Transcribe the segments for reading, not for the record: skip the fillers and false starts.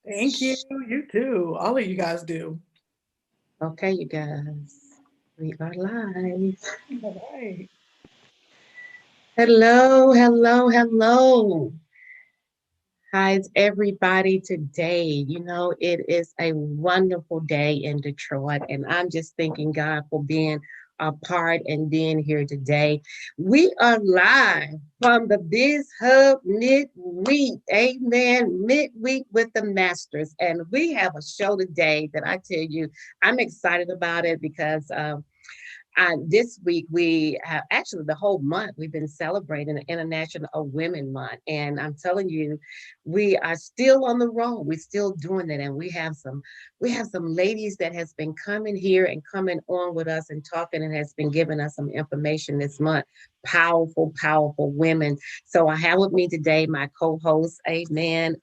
Thank you. You too. All of you guys do. Okay, you guys, we are live. All right. Hello, hello, hello. How's everybody today? It is a wonderful day in Detroit, and I'm just thanking God for being a part and being here today. We are live from the Biz Hub midweek. Amen. Midweek with the Masters. And we have a show today that I tell you, I'm excited about it because this week, we have actually the whole month, we've been celebrating the International Women Month. And I'm telling you, we are still on the road. We're still doing it. And we have some ladies that has been coming here and coming on with us and talking and has been giving us some information this month. Powerful, powerful women. So I have with me today my co-host, Amen,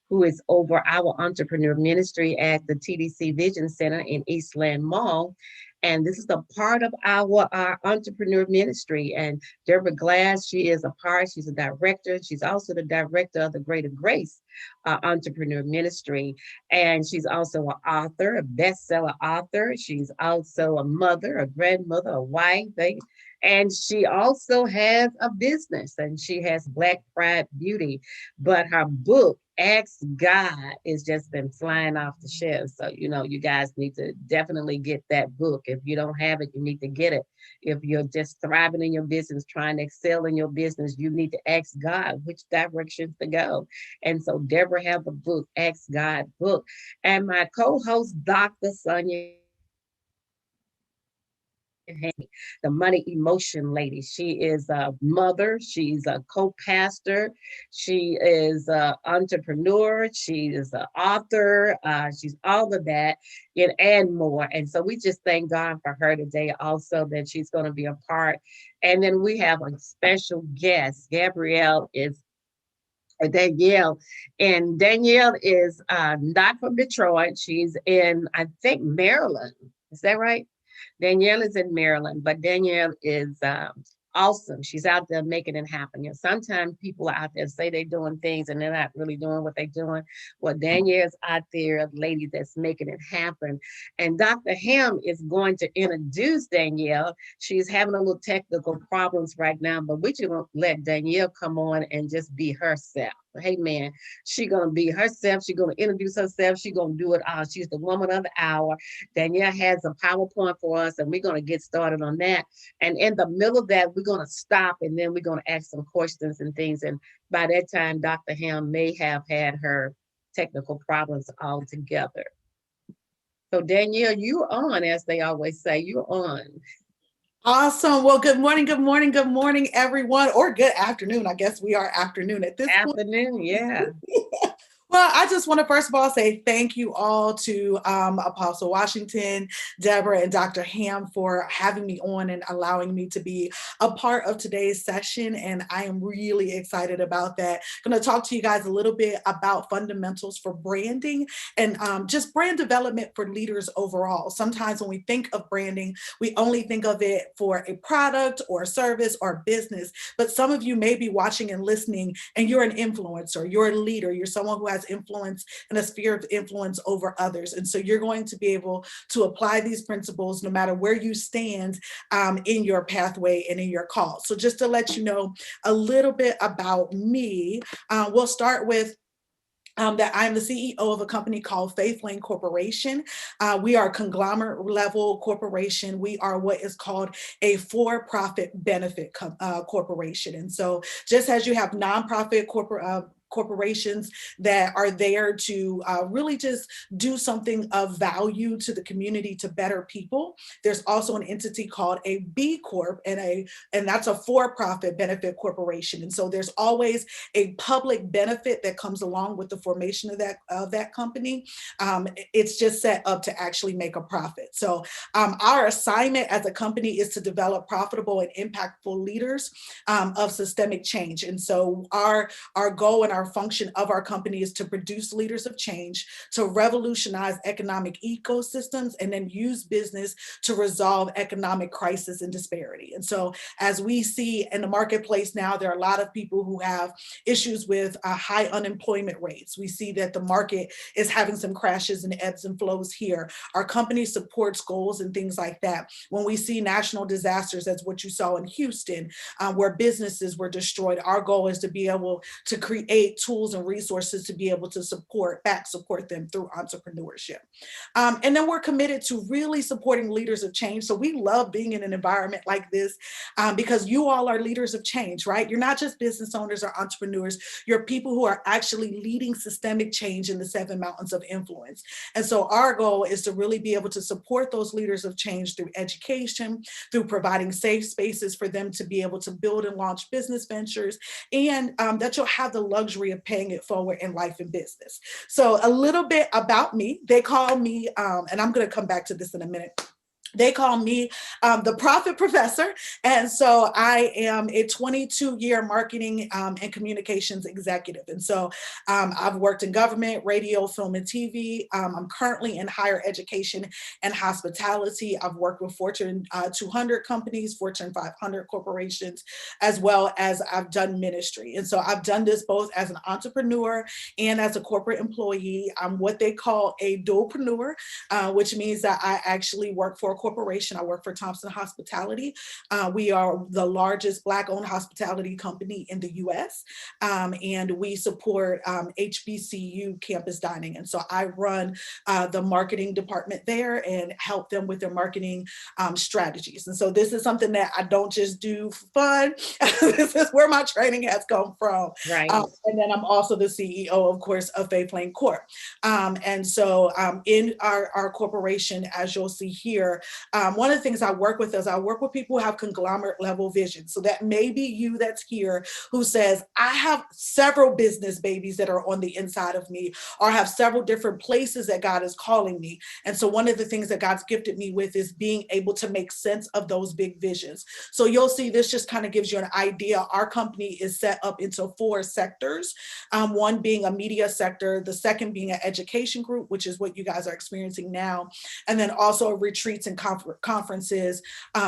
who is over our entrepreneur ministry at the TDC Vision Center in Eastland Mall. And this is a part of our entrepreneur ministry. And Deborah Glass, she is a part, she's a director. She's also the director of the Greater Grace Entrepreneur Ministry. And she's also an author, a bestseller author. She's also a mother, a grandmother, a wife. And she also has a business and she has Black Pride Beauty. But her book, Ask God, has just been flying off the shelves. So, you guys need to definitely get that book. If you don't have it, you need to get it. If you're just thriving in your business, trying to excel in your business, you need to ask God which directions to go. And so Deborah have the book, Ask God book. And my co-host, Dr. Sonia the money emotion lady. She is a mother. She's a co-pastor. She is an entrepreneur. She is an author. She's all of that and more. And so we just thank God for her today also that she's going to be a part. And then we have a special guest. Gabrielle is Danielle. And Danielle is not from Detroit. She's in, I think, Maryland. Is that right? Danielle is in Maryland, but Danielle is awesome. She's out there making it happen. Sometimes people are out there say they're doing things and they're not really doing what they're doing. Well, Danielle's out there, a lady that's making it happen. And Dr. Ham is going to introduce Danielle. She's having a little technical problems right now, but we just gonna let Danielle come on and just be herself. Hey man, she gonna be herself. She gonna introduce herself. She gonna do it all. She's the woman of the hour. Danielle has a PowerPoint for us, and we're gonna get started on that. And in the middle of that, we're gonna stop, and then we're gonna ask some questions and things. And by that time, Dr. Ham may have had her technical problems all together. So Danielle, you're on, as they always say. You're on. Awesome. Well, good morning, good morning, good morning, everyone, or good afternoon. I guess we are afternoon at this point. Afternoon, yeah. Well, I just want to first of all say thank you all to Apostle Washington, Deborah, and Dr. Ham for having me on and allowing me to be a part of today's session. And I am really excited about that. I'm going to talk to you guys a little bit about fundamentals for branding and just brand development for leaders overall. Sometimes when we think of branding, we only think of it for a product or a service or business. But some of you may be watching and listening, and you're an influencer, you're a leader, you're someone who has influence and a sphere of influence over others. And so you're going to be able to apply these principles no matter where you stand in your pathway and in your call. So just to let you know a little bit about me, we'll start with that I'm the CEO of a company called Faith Lane Corporation. We are a conglomerate level corporation. We are what is called a for-profit benefit corporation. And so just as you have nonprofit corporations that are there to really just do something of value to the community, to better people. There's also an entity called a B Corp, and that's a for-profit benefit corporation. And so there's always a public benefit that comes along with the formation of that company. It's just set up to actually make a profit. So our assignment as a company is to develop profitable and impactful leaders of systemic change. And so our goal and our our function of our company is to produce leaders of change, to revolutionize economic ecosystems, and then use business to resolve economic crisis and disparity. And so as we see in the marketplace now, there are a lot of people who have issues with high unemployment rates. We see that the market is having some crashes and ebbs and flows here. Our company supports goals and things like that. When we see national disasters, as what you saw in Houston, where businesses were destroyed, our goal is to be able to create tools and resources to be able to support them through entrepreneurship. And then we're committed to really supporting leaders of change. So we love being in an environment like this because you all are leaders of change, right? You're not just business owners or entrepreneurs. You're people who are actually leading systemic change in the 7 mountains of influence. And so our goal is to really be able to support those leaders of change through education, through providing safe spaces for them to be able to build and launch business ventures, and that you'll have the luxury of paying it forward in life and business. So a little bit about me. They call me, and I'm going to come back to this in a minute. They call me the Prophet Professor. And so I am a 22-year marketing and communications executive. And so I've worked in government, radio, film, and TV. I'm currently in higher education and hospitality. I've worked with Fortune 200 companies, Fortune 500 corporations, as well as I've done ministry. And so I've done this both as an entrepreneur and as a corporate employee. I'm what they call a dualpreneur, which means that I actually work for a corporation. I work for Thompson Hospitality. We are the largest Black-owned hospitality company in the US, and we support HBCU campus dining. And so I run the marketing department there and help them with their marketing strategies. And so this is something that I don't just do for fun. This is where my training has come from. Right. And then I'm also the CEO, of course, of Faith Lane Corp. And so in our corporation, as you'll see here, one of the things I work with is I work with people who have conglomerate level vision. So that may be you that's here who says, I have several business babies that are on the inside of me, or have several different places that God is calling me. And so one of the things that God's gifted me with is being able to make sense of those big visions. So you'll see this just kind of gives you an idea. Our company is set up into 4 sectors, one being a media sector, the second being an education group, which is what you guys are experiencing now, and then also a retreats and conferences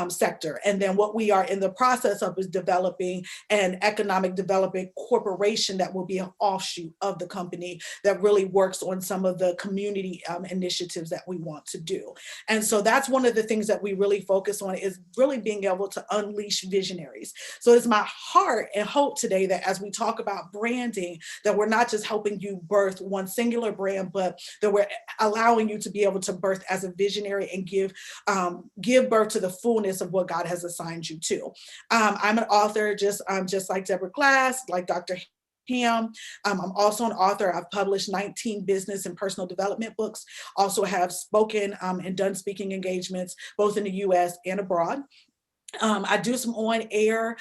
sector. And then what we are in the process of is developing an economic development corporation that will be an offshoot of the company that really works on some of the community initiatives that we want to do. And so that's one of the things that we really focus on, is really being able to unleash visionaries. So it's my heart and hope today that as we talk about branding, that we're not just helping you birth one singular brand, but that we're allowing you to be able to birth as a visionary and give birth to the fullness of what God has assigned you to. I'm an author, just like Deborah Glass, like Dr. Ham. I'm also an author. I've published 19 business and personal development books. Also have spoken and done speaking engagements, both in the US and abroad. I do some on-air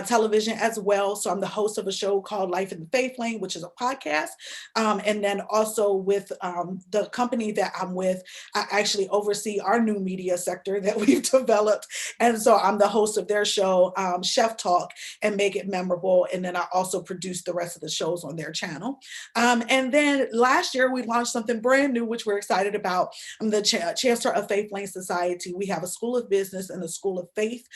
television as well. So I'm the host of a show called Life in the Faith Lane, which is a podcast. And then also with the company that I'm with, I actually oversee our new media sector that we've developed. And so I'm the host of their show, Chef Talk and Make It Memorable. And then I also produce the rest of the shows on their channel. And then last year, we launched something brand new, which we're excited about. I'm the chancellor of Faith Lane Society. We have a school of business and a school of faith,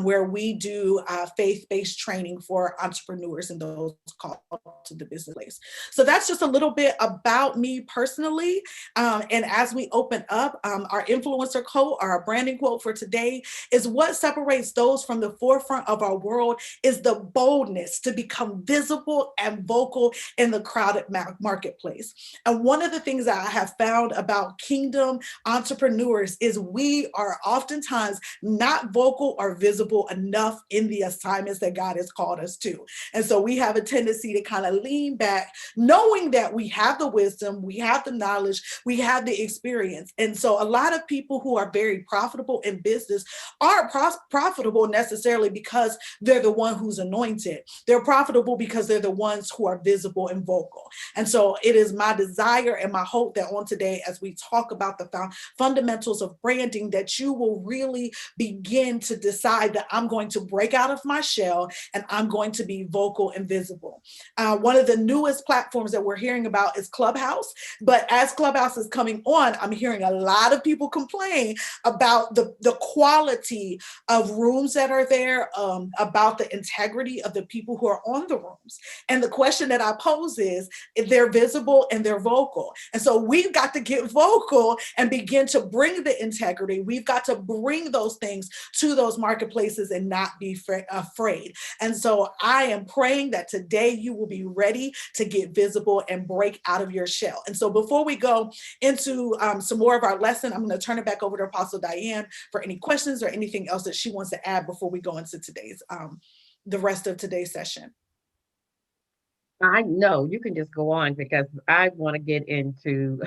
where we do faith-based training for entrepreneurs and those called to the business place. So that's just a little bit about me personally. And as we open up, our influencer quote, our branding quote for today is, what separates those from the forefront of our world is the boldness to become visible and vocal in the crowded marketplace. And one of the things that I have found about kingdom entrepreneurs is we are oftentimes not vocal or visible enough in the assignments that God has called us to. And so we have a tendency to kind of lean back, knowing that we have the wisdom, we have the knowledge, we have the experience. And so a lot of people who are very profitable in business aren't profitable necessarily because they're the one who's anointed. They're profitable because they're the ones who are visible and vocal. And so it is my desire and my hope that on today, as we talk about the fundamentals of branding, that you will really begin to decide that I'm going to break out of my shell and I'm going to be vocal and visible. One of the newest platforms that we're hearing about is Clubhouse. But as Clubhouse is coming on, I'm hearing a lot of people complain about the quality of rooms that are there, about the integrity of the people who are on the rooms. And the question that I pose is, if they're visible and they're vocal. And so we've got to get vocal and begin to bring the integrity. We've got to bring those things to those marketplaces and not be afraid. And so I am praying that today you will be ready to get visible and break out of your shell. And so before we go into some more of our lesson, I'm going to turn it back over to Apostle Diane for any questions or anything else that she wants to add before we go into today's the rest of today's session. I know you can just go on because I want to get into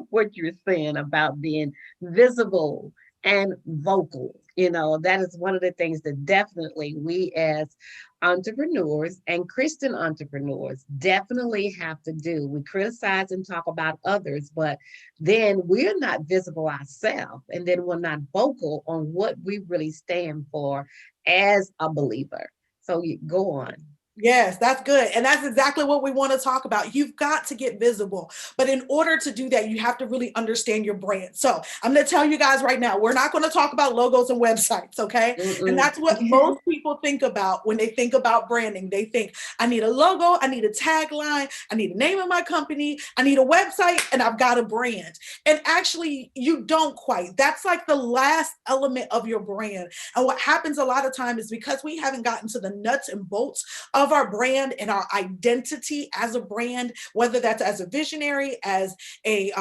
what you're saying about being visible and vocal. You know, that is one of the things that definitely we as entrepreneurs and Christian entrepreneurs definitely have to do. We criticize and talk about others, but then we're not visible ourselves. And then we're not vocal on what we really stand for as a believer. So you go on. Yes, that's good. And that's exactly what we want to talk about. You've got to get visible. But in order to do that, you have to really understand your brand. So I'm going to tell you guys right now, we're not going to talk about logos and websites, okay? And that's what most people think about when they think about branding. They think, I need a logo, I need a tagline, I need a name of my company, I need a website, and I've got a brand. And actually, you don't quite. That's like the last element of your brand. And what happens a lot of time is because we haven't gotten to the nuts and bolts of our brand and our identity as a brand, whether that's as a visionary, as a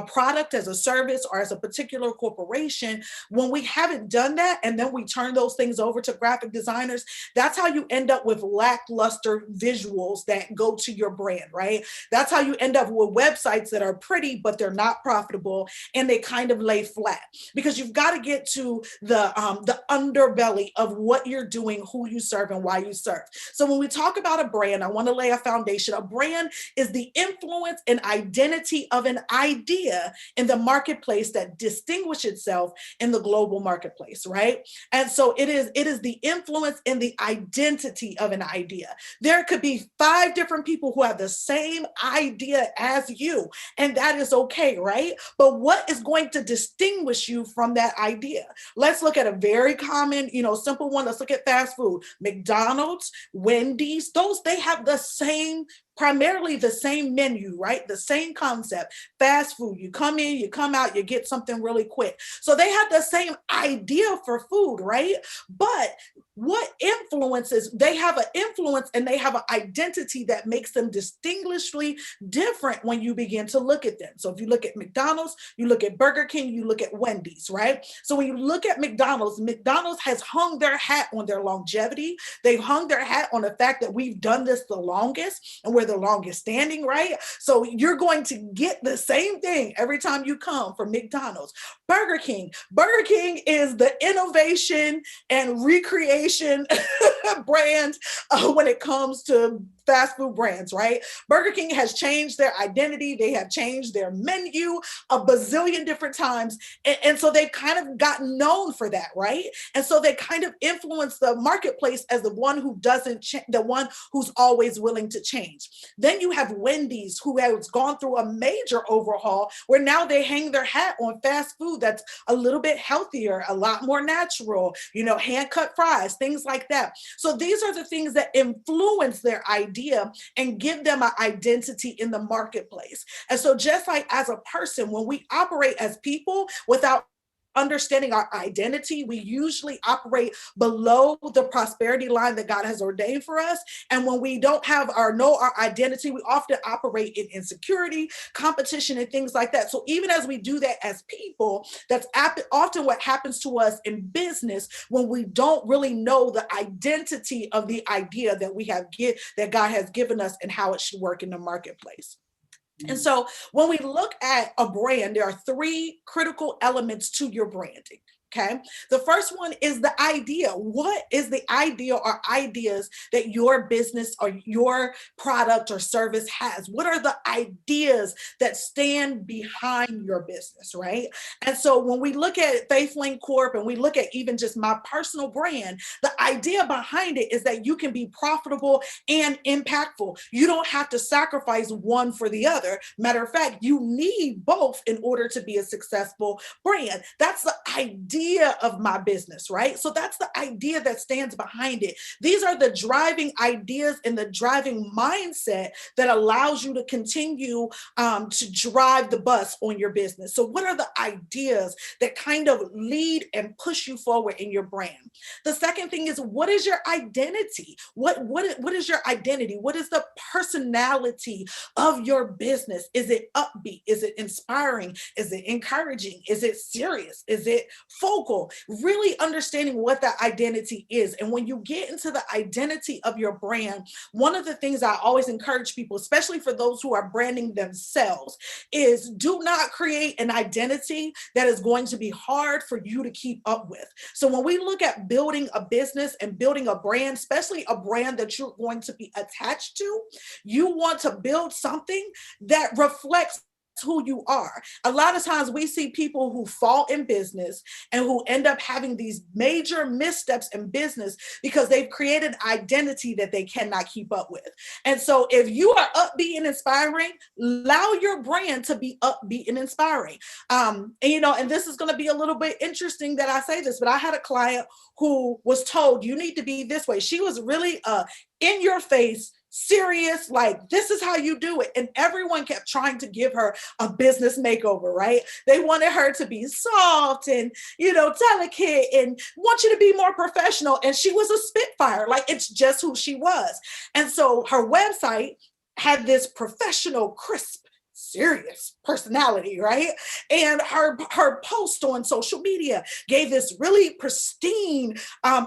product, as a service, or as a particular corporation. When we haven't done that and then we turn those things over to graphic designers, that's how you end up with lackluster visuals that go to your brand, right? That's how you end up with websites that are pretty, but they're not profitable and they kind of lay flat, because you've got to get to the underbelly of what you're doing, who you serve, and why you serve. So when we talk about a brand, I want to lay a foundation. A brand is the influence and identity of an idea in the marketplace that distinguishes itself in the global marketplace, right? And so it is the influence and the identity of an idea. There could be 5 different people who have the same idea as you, and that is okay, right? But what is going to distinguish you from that idea? Let's look at a very common, simple one. Let's look at fast food. McDonald's, Wendy's, they have primarily the same menu, right? The same concept, fast food. You come in, you come out, you get something really quick. So they have the same idea for food, right? But what influences, they have an influence and they have an identity that makes them distinguishedly different when you begin to look at them. So if you look at McDonald's, you look at Burger King, you look at Wendy's, right? So when you look at McDonald's has hung their hat on their longevity. They've hung their hat on the fact that we've done this the longest and we're the longest standing, right? So you're going to get the same thing every time you come from McDonald's. Burger King is the innovation and recreation brand when it comes to fast food brands, right? Burger King has changed their identity. They have changed their menu a bazillion different times. And so they've kind of gotten known for that, right? And so they kind of influence the marketplace as the one who doesn't, the one who's always willing to change. Then you have Wendy's, who has gone through a major overhaul where now they hang their hat on fast food that's a little bit healthier, a lot more natural, hand-cut fries, things like that. So these are the things that influence their idea and give them an identity in the marketplace. And so just like as a person, when we operate as people without understanding our identity, we usually operate below the prosperity line that God has ordained for us. And when we don't have know our identity, we often operate in insecurity, competition, and things like that. So even as we do that as people, that's often what happens to us in business when we don't really know the identity of the idea that that God has given us and how it should work in the marketplace. And so when we look at a brand, there are 3 critical elements to your branding. Okay. The first one is the idea. What is the idea or ideas that your business or your product or service has? What are the ideas that stand behind your business, right? And so when we look at FaithLink Corp and we look at even just my personal brand, the idea behind it is that you can be profitable and impactful. You don't have to sacrifice one for the other. Matter of fact, you need both in order to be a successful brand. That's the idea of my business, right? So that's the idea that stands behind it. These are the driving ideas and the driving mindset that allows you to continue to drive the bus on your business. So what are the ideas that kind of lead and push you forward in your brand? The second thing is, what is your identity? What is your identity? What is the personality of your business? Is it upbeat? Is it inspiring? Is it encouraging? Is it serious? Is it focal? Really understanding what that identity is. And when you get into the identity of your brand, one of the things I always encourage people, especially for those who are branding themselves, is do not create an identity that is going to be hard for you to keep up with. So when we look at building a business and building a brand, especially a brand that you're going to be attached to, you want to build something that reflects who you are. A lot of times we see people who fall in business and who end up having these major missteps in business because they've created an identity that they cannot keep up with. And so if you are upbeat and inspiring, allow your brand to be upbeat and inspiring. And this is going to be a little bit interesting that I say this, but I had a client who was told, you need to be this way. She was really in your face, serious, like, this is how you do it. And everyone kept trying to give her a business makeover, right? They wanted her to be soft and, delicate and want you to be more professional. And she was a spitfire. Like, it's just who she was. And so her website had this professional, crisp, serious personality, right? And her post on social media gave this really pristine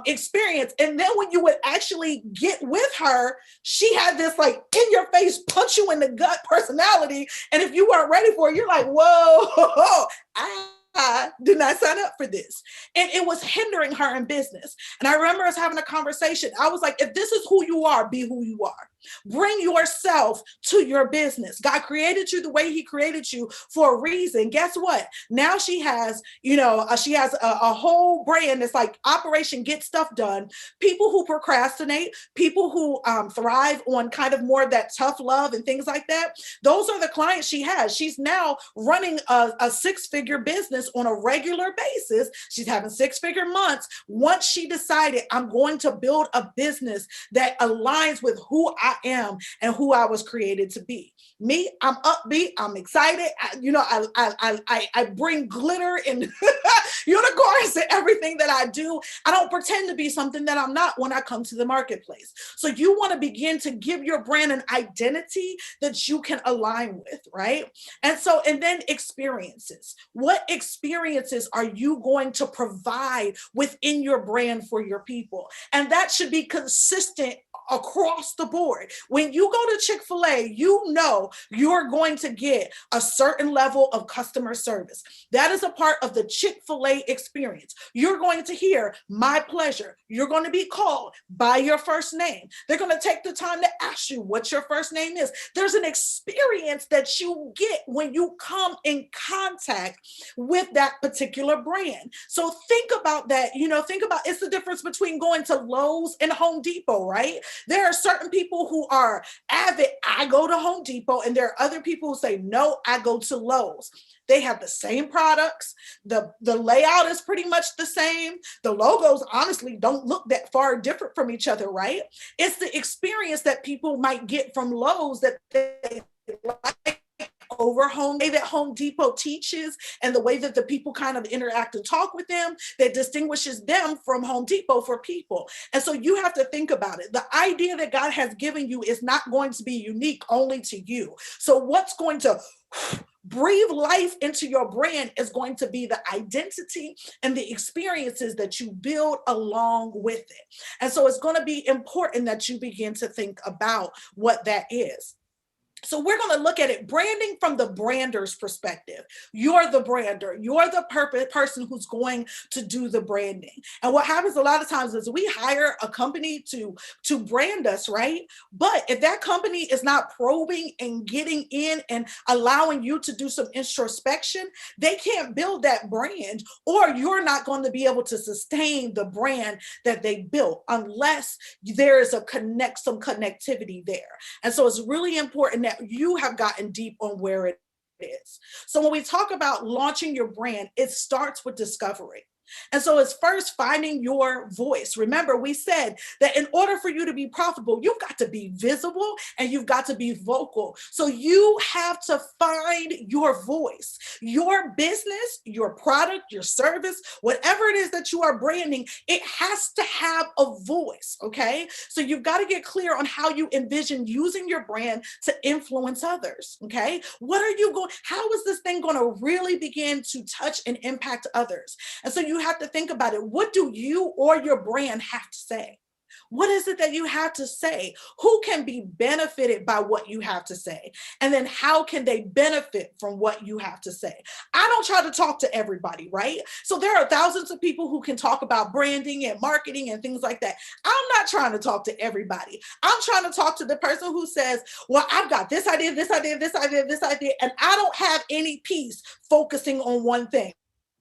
experience. And then when you would actually get with her, she had this like in your face, punch you in the gut personality. And if you weren't ready for it, you're like, whoa, I did not sign up for this. And it was hindering her in business. And I remember us having a conversation. I was like, if this is who you are, be who you are. Bring yourself to your business. God created you the way he created you for a reason. Guess what? Now she has, a whole brand that's like Operation Get Stuff Done. People who procrastinate, people who thrive on kind of more of that tough love and things like that. Those are the clients she has. She's now running a six-figure business on a regular basis. She's having six-figure months. Once she decided, I'm going to build a business that aligns with who I am and who I was created to be. Me, I'm upbeat. I'm excited. I bring glitter and unicorns to everything that I do. I don't pretend to be something that I'm not when I come to the marketplace. So you want to begin to give your brand an identity that you can align with, right? And then experiences. What experiences are you going to provide within your brand for your people? And that should be consistent across the board. When you go to Chick-fil-A, you know you're going to get a certain level of customer service. That is a part of the Chick-fil-A experience. You're going to hear my pleasure. You're going to be called by your first name. They're going to take the time to ask you what your first name is. There's an experience that you get when you come in contact with that particular brand. So think about that. It's the difference between going to Lowe's and Home Depot, right? There are certain people who are avid, I go to Home Depot, and there are other people who say, no, I go to Lowe's. They have the same products. The layout is pretty much the same. The logos honestly don't look that far different from each other, right? It's the experience that people might get from Lowe's that they like over Home, the way that Home Depot teaches and the way that the people kind of interact and talk with them that distinguishes them from Home Depot for people. And so you have to think about it. The idea that God has given you is not going to be unique only to you. So what's going to breathe life into your brand is going to be the identity and the experiences that you build along with it. And so it's going to be important that you begin to think about what that is. So we're going to look at it branding from the brander's perspective. You're the brander. You're the person who's going to do the branding. And what happens a lot of times is we hire a company to brand us, right? But if that company is not probing and getting in and allowing you to do some introspection, they can't build that brand, or you're not going to be able to sustain the brand that they built unless there is some connectivity there. And so it's really important that you have gotten deep on where it is. So when we talk about launching your brand, it starts with discovery. And so it's first finding your voice. Remember, we said that in order for you to be profitable, you've got to be visible and you've got to be vocal. So you have to find your voice. Your business, your product, your service, whatever it is that you are branding, it has to have a voice, okay? So you've got to get clear on how you envision using your brand to influence others, okay? How is this thing going to really begin to touch and impact others? And so you have to think about it. What do you or your brand have to say? What is it that you have to say? Who can be benefited by what you have to say? And then how can they benefit from what you have to say? I don't try to talk to everybody, right? So there are thousands of people who can talk about branding and marketing and things like that. I'm not trying to talk to everybody. I'm trying to talk to the person who says, well, I've got this idea, this idea, this idea, this idea, and I don't have any peace focusing on one thing.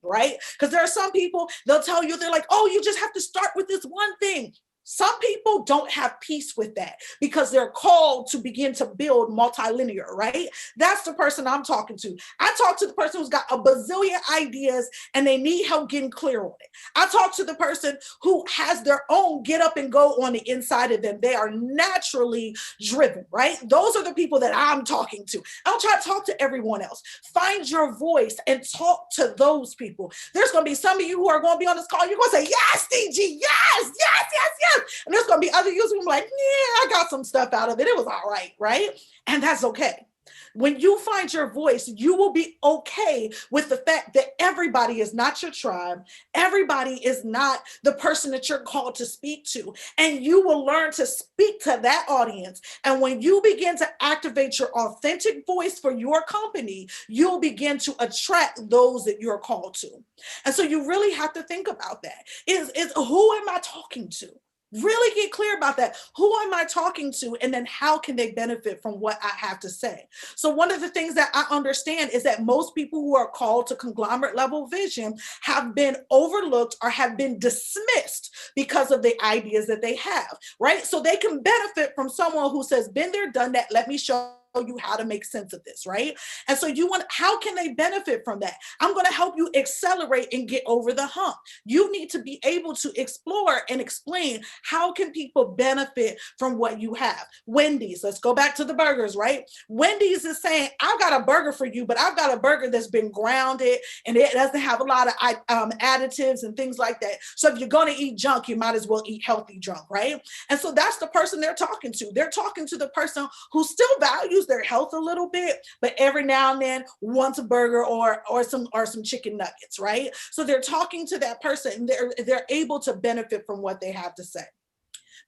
Right? Because there are some people, they'll tell you, they're like, oh, you just have to start with this one thing. Some people don't have peace with that because they're called to begin to build multilinear, right? That's the person I'm talking to. I talk to the person who's got a bazillion ideas and they need help getting clear on it. I talk to the person who has their own get up and go on the inside of them. They are naturally driven, right? Those are the people that I'm talking to. I don't try to talk to everyone else. Find your voice and talk to those people. There's going to be some of you who are going to be on this call. You're going to say, yes, DG, yes, yes, yes, yes. And there's going to be other users who are like, yeah, I got some stuff out of it. It was all right? And that's okay. When you find your voice, you will be okay with the fact that everybody is not your tribe. Everybody is not the person that you're called to speak to. And you will learn to speak to that audience. And when you begin to activate your authentic voice for your company, you'll begin to attract those that you're called to. And so you really have to think about that. Is who am I talking to? Really get clear about that. Who am I talking to? And then how can they benefit from what I have to say? So one of the things that I understand is that most people who are called to conglomerate level vision have been overlooked or have been dismissed because of the ideas that they have, right? So they can benefit from someone who says, been there, done that. Let me show you how to make sense of this, right? And so how can they benefit from that? I'm going to help you accelerate and get over the hump. You need to be able to explore and explain how can people benefit from what you have. Wendy's, let's go back to the burgers, right? Wendy's is saying, I've got a burger for you, but I've got a burger that's been grounded and it doesn't have a lot of additives and things like that. So if you're going to eat junk, you might as well eat healthy junk, right? And so that's the person they're talking to. They're talking to the person who still values their health a little bit, but every now and then wants a burger or some chicken nuggets, right? So they're talking to that person and they're able to benefit from what they have to say.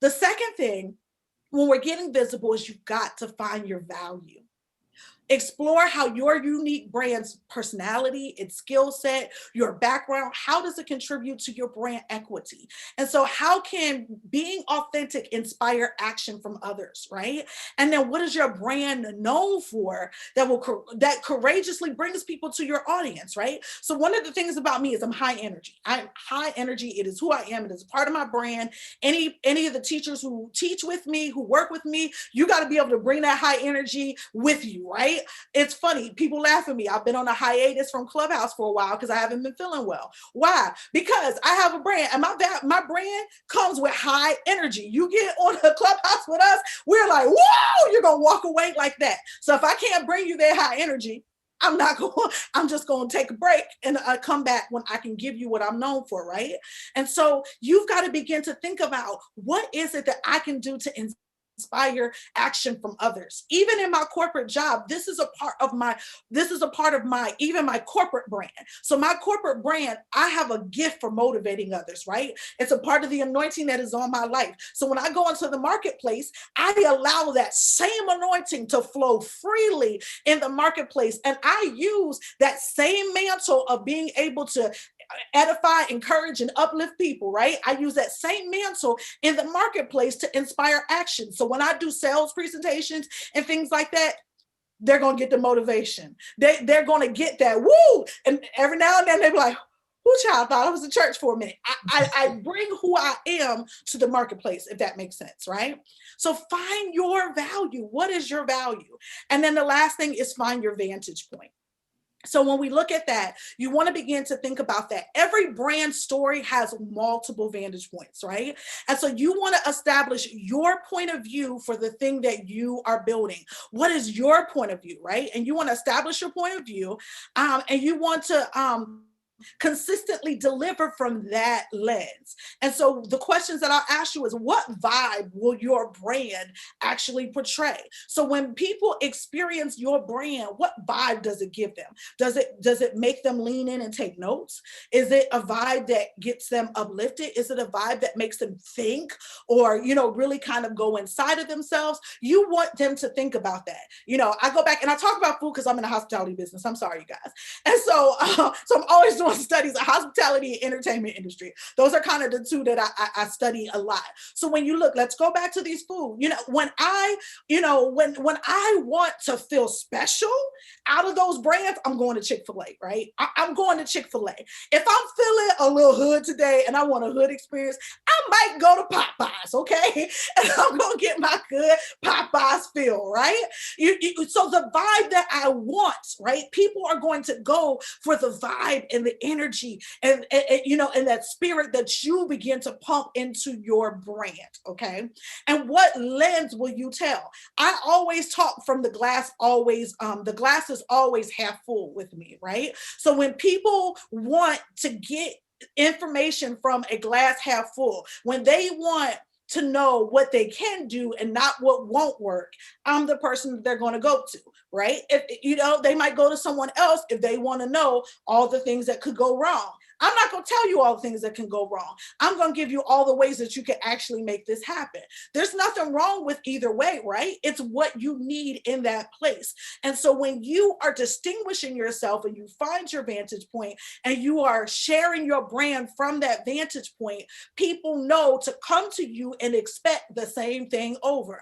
The second thing, when we're getting visible, is you've got to find your value. Explore how your unique brand's personality, its skill set, your background, how does it contribute to your brand equity? And so how can being authentic inspire action from others, right? And then what is your brand known for that courageously brings people to your audience, right? So one of the things about me is I'm high energy. I'm high energy. It is who I am. It is part of my brand. Any of the teachers who teach with me, who work with me, you got to be able to bring that high energy with you, right? It's funny. People laugh at me. I've been on a hiatus from Clubhouse for a while because I haven't been feeling well. Why? Because I have a brand and my brand comes with high energy. You get on a Clubhouse with us, we're like, whoa, you're going to walk away like that. So if I can't bring you that high energy, I'm just going to take a break and come back when I can give you what I'm known for, right? And so you've got to begin to think about what is it that I can do to inspire action from others. Even in my corporate job, this is a part of my even my corporate brand. So my corporate brand, I have a gift for motivating others, right? It's a part of the anointing that is on my life. So when I go into the marketplace, I allow that same anointing to flow freely in the marketplace, and I use that same mantle of being able to edify, encourage, and uplift people, right? I use that same mantle in the marketplace to inspire action. So when I do sales presentations and things like that, they're going to get the motivation. They're going to get that woo. And every now and then they're like, whoo, child, thought I was in church for a minute. I bring who I am to the marketplace, if that makes sense, right? So find your value. What is your value? And then the last thing is find your vantage point. So when we look at that, you want to begin to think about that. Every brand story has multiple vantage points, right? And so you want to establish your point of view for the thing that you are building. What is your point of view, right? And you want to establish your point of view, and you want to consistently deliver from that lens. And so the questions that I'll ask you is, what vibe will your brand actually portray? So when people experience your brand, what vibe does it give them? Does it make them lean in and take notes? Is it a vibe that gets them uplifted? Is it a vibe that makes them think, or really kind of go inside of themselves? You want them to think about that. I go back and I talk about food because I'm in the hospitality business. I'm sorry, you guys. And so I'm always doing studies of hospitality and entertainment industry. Those are kind of the two that I study a lot. So when you look, let's go back to these food. When I want to feel special out of those brands, I'm going to Chick-fil-A, right? I'm going to Chick-fil-A. If I'm feeling a little hood today and I want a hood experience, I might go to Popeyes, okay? And I'm going to get my good Popeyes feel, right? So the vibe that I want, right? People are going to go for the vibe and the energy and that spirit that you begin to pump into your brand, okay? And what lens will you tell? I always talk from the glass is always half full with me, right? So when people want to get information from a glass half full, when they want to know what they can do and not what won't work, I'm the person that they're going to go to, right? If they might go to someone else if they want to know all the things that could go wrong. I'm not going to tell you all the things that can go wrong. I'm going to give you all the ways that you can actually make this happen. There's nothing wrong with either way, right? It's what you need in that place. And so when you are distinguishing yourself and you find your vantage point and you are sharing your brand from that vantage point, people know to come to you and expect the same thing over.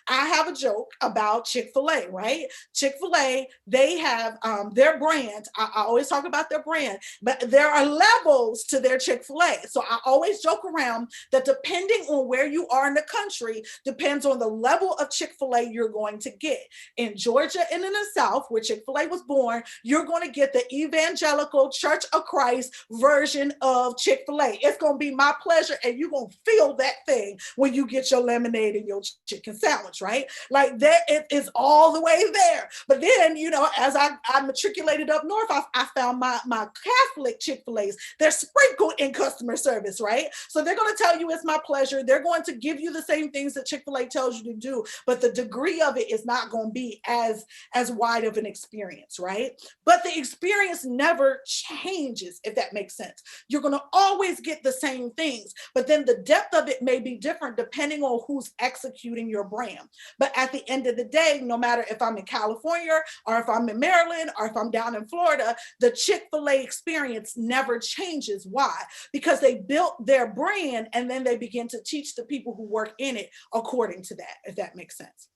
I have a joke about Chick-fil-A, right? Chick-fil-A, they have their brand. I always talk about their brand, but there are levels to their Chick-fil-A. So I always joke around that depending on where you are in the country, depends on the level of Chick-fil-A you're going to get. In Georgia and in the South, where Chick-fil-A was born, you're going to get the evangelical Church of Christ version of Chick-fil-A. It's going to be my pleasure, and you're going to feel that thing when you get your lemonade and your chicken sandwich, right? Like that, it is all the way there. But then, as I matriculated up north, I found my Catholic Chick-fil-A's. They're sprinkled in customer service, right? So they're going to tell you it's my pleasure. They're going to give you the same things that Chick-fil-A tells you to do, but the degree of it is not going to be as wide of an experience, right? But the experience never changes, if that makes sense. You're going to always get the same things, but then the depth of it may be different depending on who's executing your brand. But at the end of the day, no matter if I'm in California or if I'm in Maryland or if I'm down in Florida, the Chick-fil-A experience never changes. Why? Because they built their brand and then they begin to teach the people who work in it according to that, if that makes sense.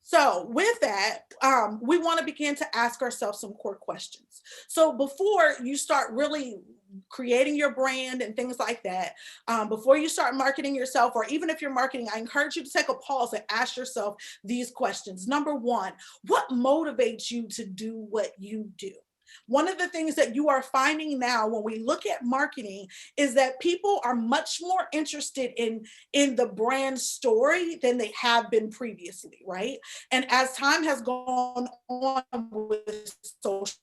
So with that, we want to begin to ask ourselves some core questions. So before you start really creating your brand and things like that, before you start marketing yourself, or even if you're marketing, I encourage you to take a pause and ask yourself these questions. Number one, what motivates you to do what you do? One of the things that you are finding now when we look at marketing is that people are much more interested in the brand story than they have been previously, right? And as time has gone on with social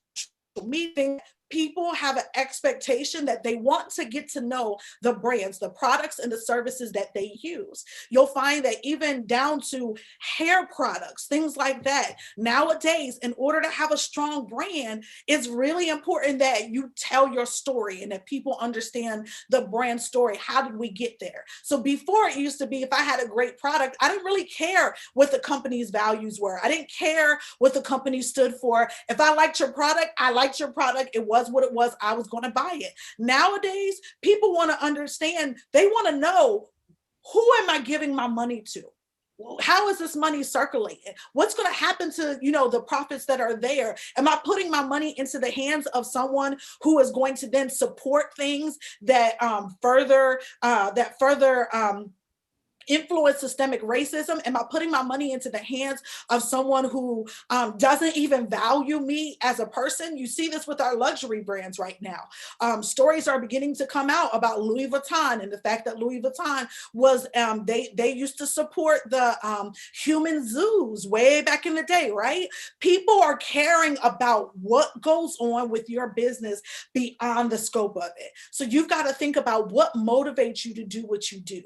media, people have an expectation that they want to get to know the brands, the products, and the services that they use. You'll find that even down to hair products, things like that. Nowadays, in order to have a strong brand, it's really important that you tell your story and that people understand the brand story. How did we get there? So before, it used to be if I had a great product, I didn't really care what the company's values were. I didn't care what the company stood for. If I liked your product, I liked your product. It was what it was. I was going to buy it. Nowadays, people want to understand, they want to know, who am I giving my money to? How is this money circulating? What's going to happen to, the profits that are there? Am I putting my money into the hands of someone who is going to then support things that further influence systemic racism? Am I putting my money into the hands of someone who doesn't even value me as a person? You see this with our luxury brands right now. Stories are beginning to come out about Louis Vuitton and the fact that Louis Vuitton was, they used to support the human zoos way back in the day, right? People are caring about what goes on with your business beyond the scope of it. So you've got to think about what motivates you to do what you do.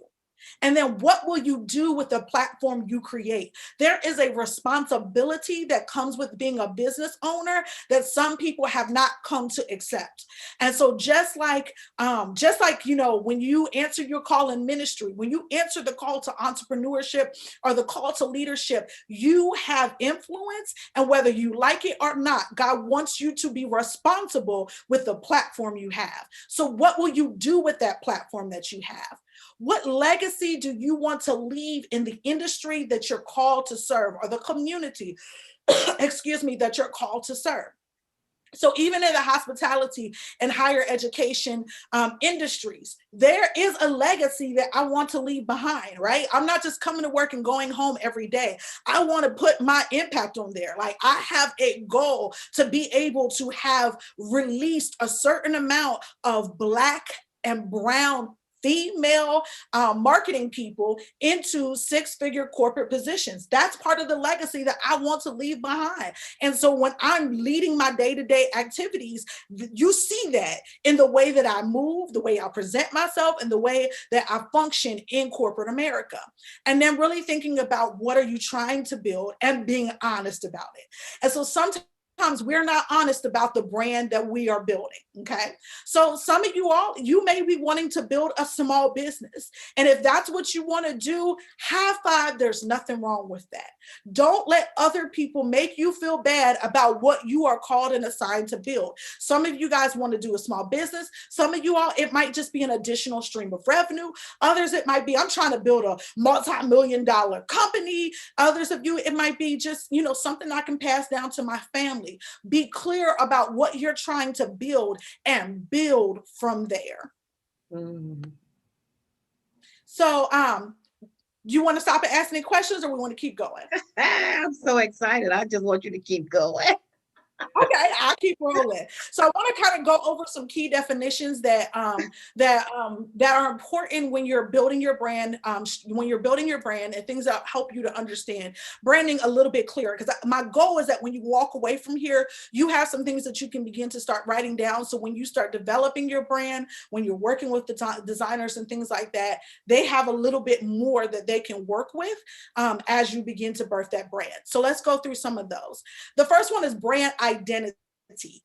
And then what will you do with the platform you create? There is a responsibility that comes with being a business owner that some people have not come to accept. And so just like, when you answer your call in ministry, when you answer the call to entrepreneurship or the call to leadership, you have influence. And whether you like it or not, God wants you to be responsible with the platform you have. So what will you do with that platform that you have? What legacy do you want to leave in the industry that you're called to serve, or the community, that you're called to serve? So even in the hospitality and higher education industries, there is a legacy that I want to leave behind, right? I'm not just coming to work and going home every day. I want to put my impact on there. Like, I have a goal to be able to have released a certain amount of Black and brown female marketing people into six-figure corporate positions. That's part of the legacy that I want to leave behind. And so when I'm leading my day-to-day activities, you see that in the way that I move, the way I present myself, and the way that I function in corporate America. And then really thinking about, what are you trying to build, and being honest about it. And so sometimes we're not honest about the brand that we are building. Okay. So some of you all, you may be wanting to build a small business. And if that's what you want to do, high five, there's nothing wrong with that. Don't let other people make you feel bad about what you are called and assigned to build. Some of you guys want to do a small business. Some of you all, it might just be an additional stream of revenue. Others, it might be, I'm trying to build a multi-million-dollar company. Others of you, it might be just, something I can pass down to my family. Be clear about what you're trying to build and build from there. Mm. So, you want to stop and ask any questions, or we want to keep going? I'm so excited. I just want you to keep going. Okay, I'll keep rolling. So I want to kind of go over some key definitions that are important when you're building your brand, and things that help you to understand branding a little bit clearer. Because my goal is that when you walk away from here, you have some things that you can begin to start writing down. So when you start developing your brand, when you're working with the designers and things like that, they have a little bit more that they can work with as you begin to birth that brand. So let's go through some of those. The first one is brand identity.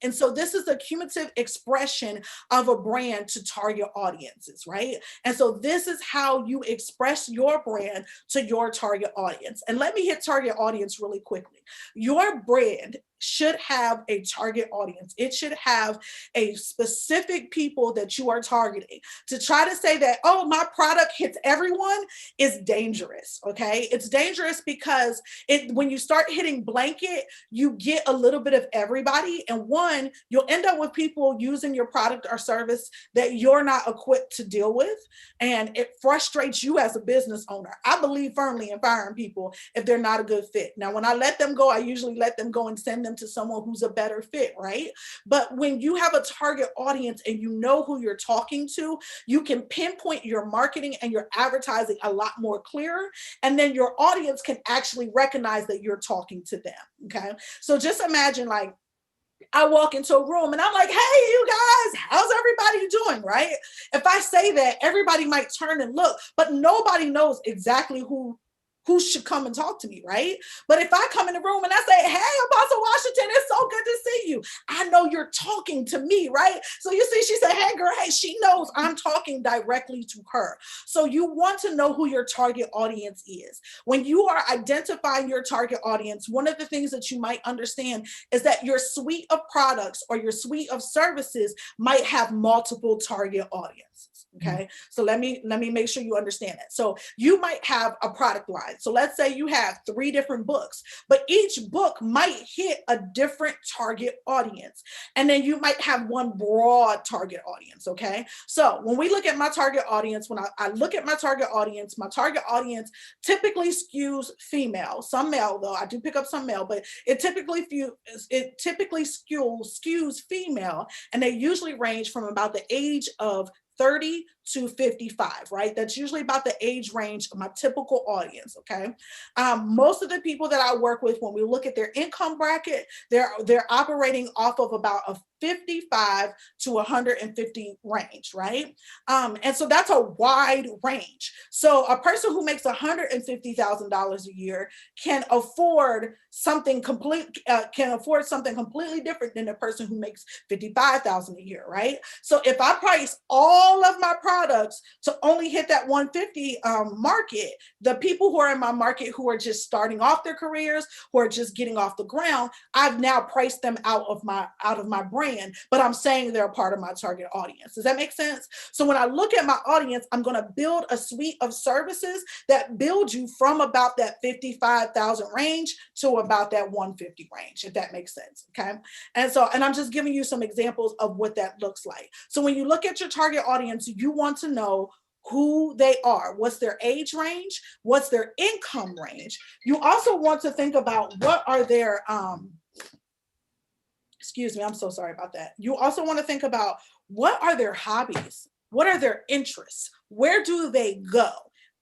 And so this is a cumulative expression of a brand to target audiences, right? And so this is how you express your brand to your target audience. And let me hit target audience really quickly. Your brand should have a target audience. It should have a specific people that you are targeting. To try to say that, oh, my product hits everyone is dangerous, okay? It's dangerous because when you start hitting blanket, you get a little bit of everybody. And one, you'll end up with people using your product or service that you're not equipped to deal with. And it frustrates you as a business owner. I believe firmly in firing people if they're not a good fit. Now, when I let them go, I usually let them go and send them to someone who's a better fit, right? But when you have a target audience and you know who you're talking to, you can pinpoint your marketing and your advertising a lot more clearer. And then your audience can actually recognize that you're talking to them, okay? So just imagine, like, I walk into a room and I'm like, hey, you guys, how's everybody doing? Right? If I say that, everybody might turn and look, but nobody knows exactly who should come and talk to me, right? But if I come in the room and I say, hey, Apostle Washington, it's so good to see you, I know you're talking to me, right? So you see, she said, hey, girl, hey, she knows I'm talking directly to her. So you want to know who your target audience is. When you are identifying your target audience, one of the things that you might understand is that your suite of products or your suite of services might have multiple target audiences. Okay. So let me make sure you understand that. So you might have a product line. So let's say you have 3 different books, but each book might hit a different target audience. And then you might have one broad target audience. Okay. So when we look at my target audience, when I look at my target audience typically skews female, some male though. I do pick up some male, but it typically skews female, and they usually range from about the age of 30 to 55, right? That's usually about the age range of my typical audience, okay? Most of the people that I work with, when we look at their income bracket, they're operating off of about a 55 to 150 range, right? And so that's a wide range. So a person who makes $150,000 a year can afford something completely different than the person who makes 55,000 a year, right? So if I price all of my products to only hit that 150 market, the people who are in my market who are just starting off their careers, who are just getting off the ground, I've now priced them out of my brand, but I'm saying they're a part of my target audience. Does that make sense? So when I look at my audience, I'm going to build a suite of services that build you from about that 55,000 range to about that 150 range, if that makes sense. Okay. And I'm just giving you some examples of what that looks like. So when you look at your target audience, you want to know who they are, what's their age range, what's their income range. You also want to think about what are their, excuse me, I'm so sorry about that. You also want to think about what are their hobbies? What are their interests? Where do they go?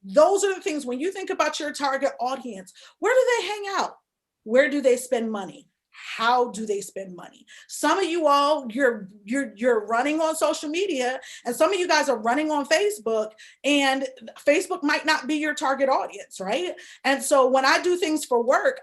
Those are the things when you think about your target audience, where do they hang out? Where do they spend money? How do they spend money? Some of you all, you're running on social media, and some of you guys are running on Facebook, and Facebook might not be your target audience, right? And so when I do things for work,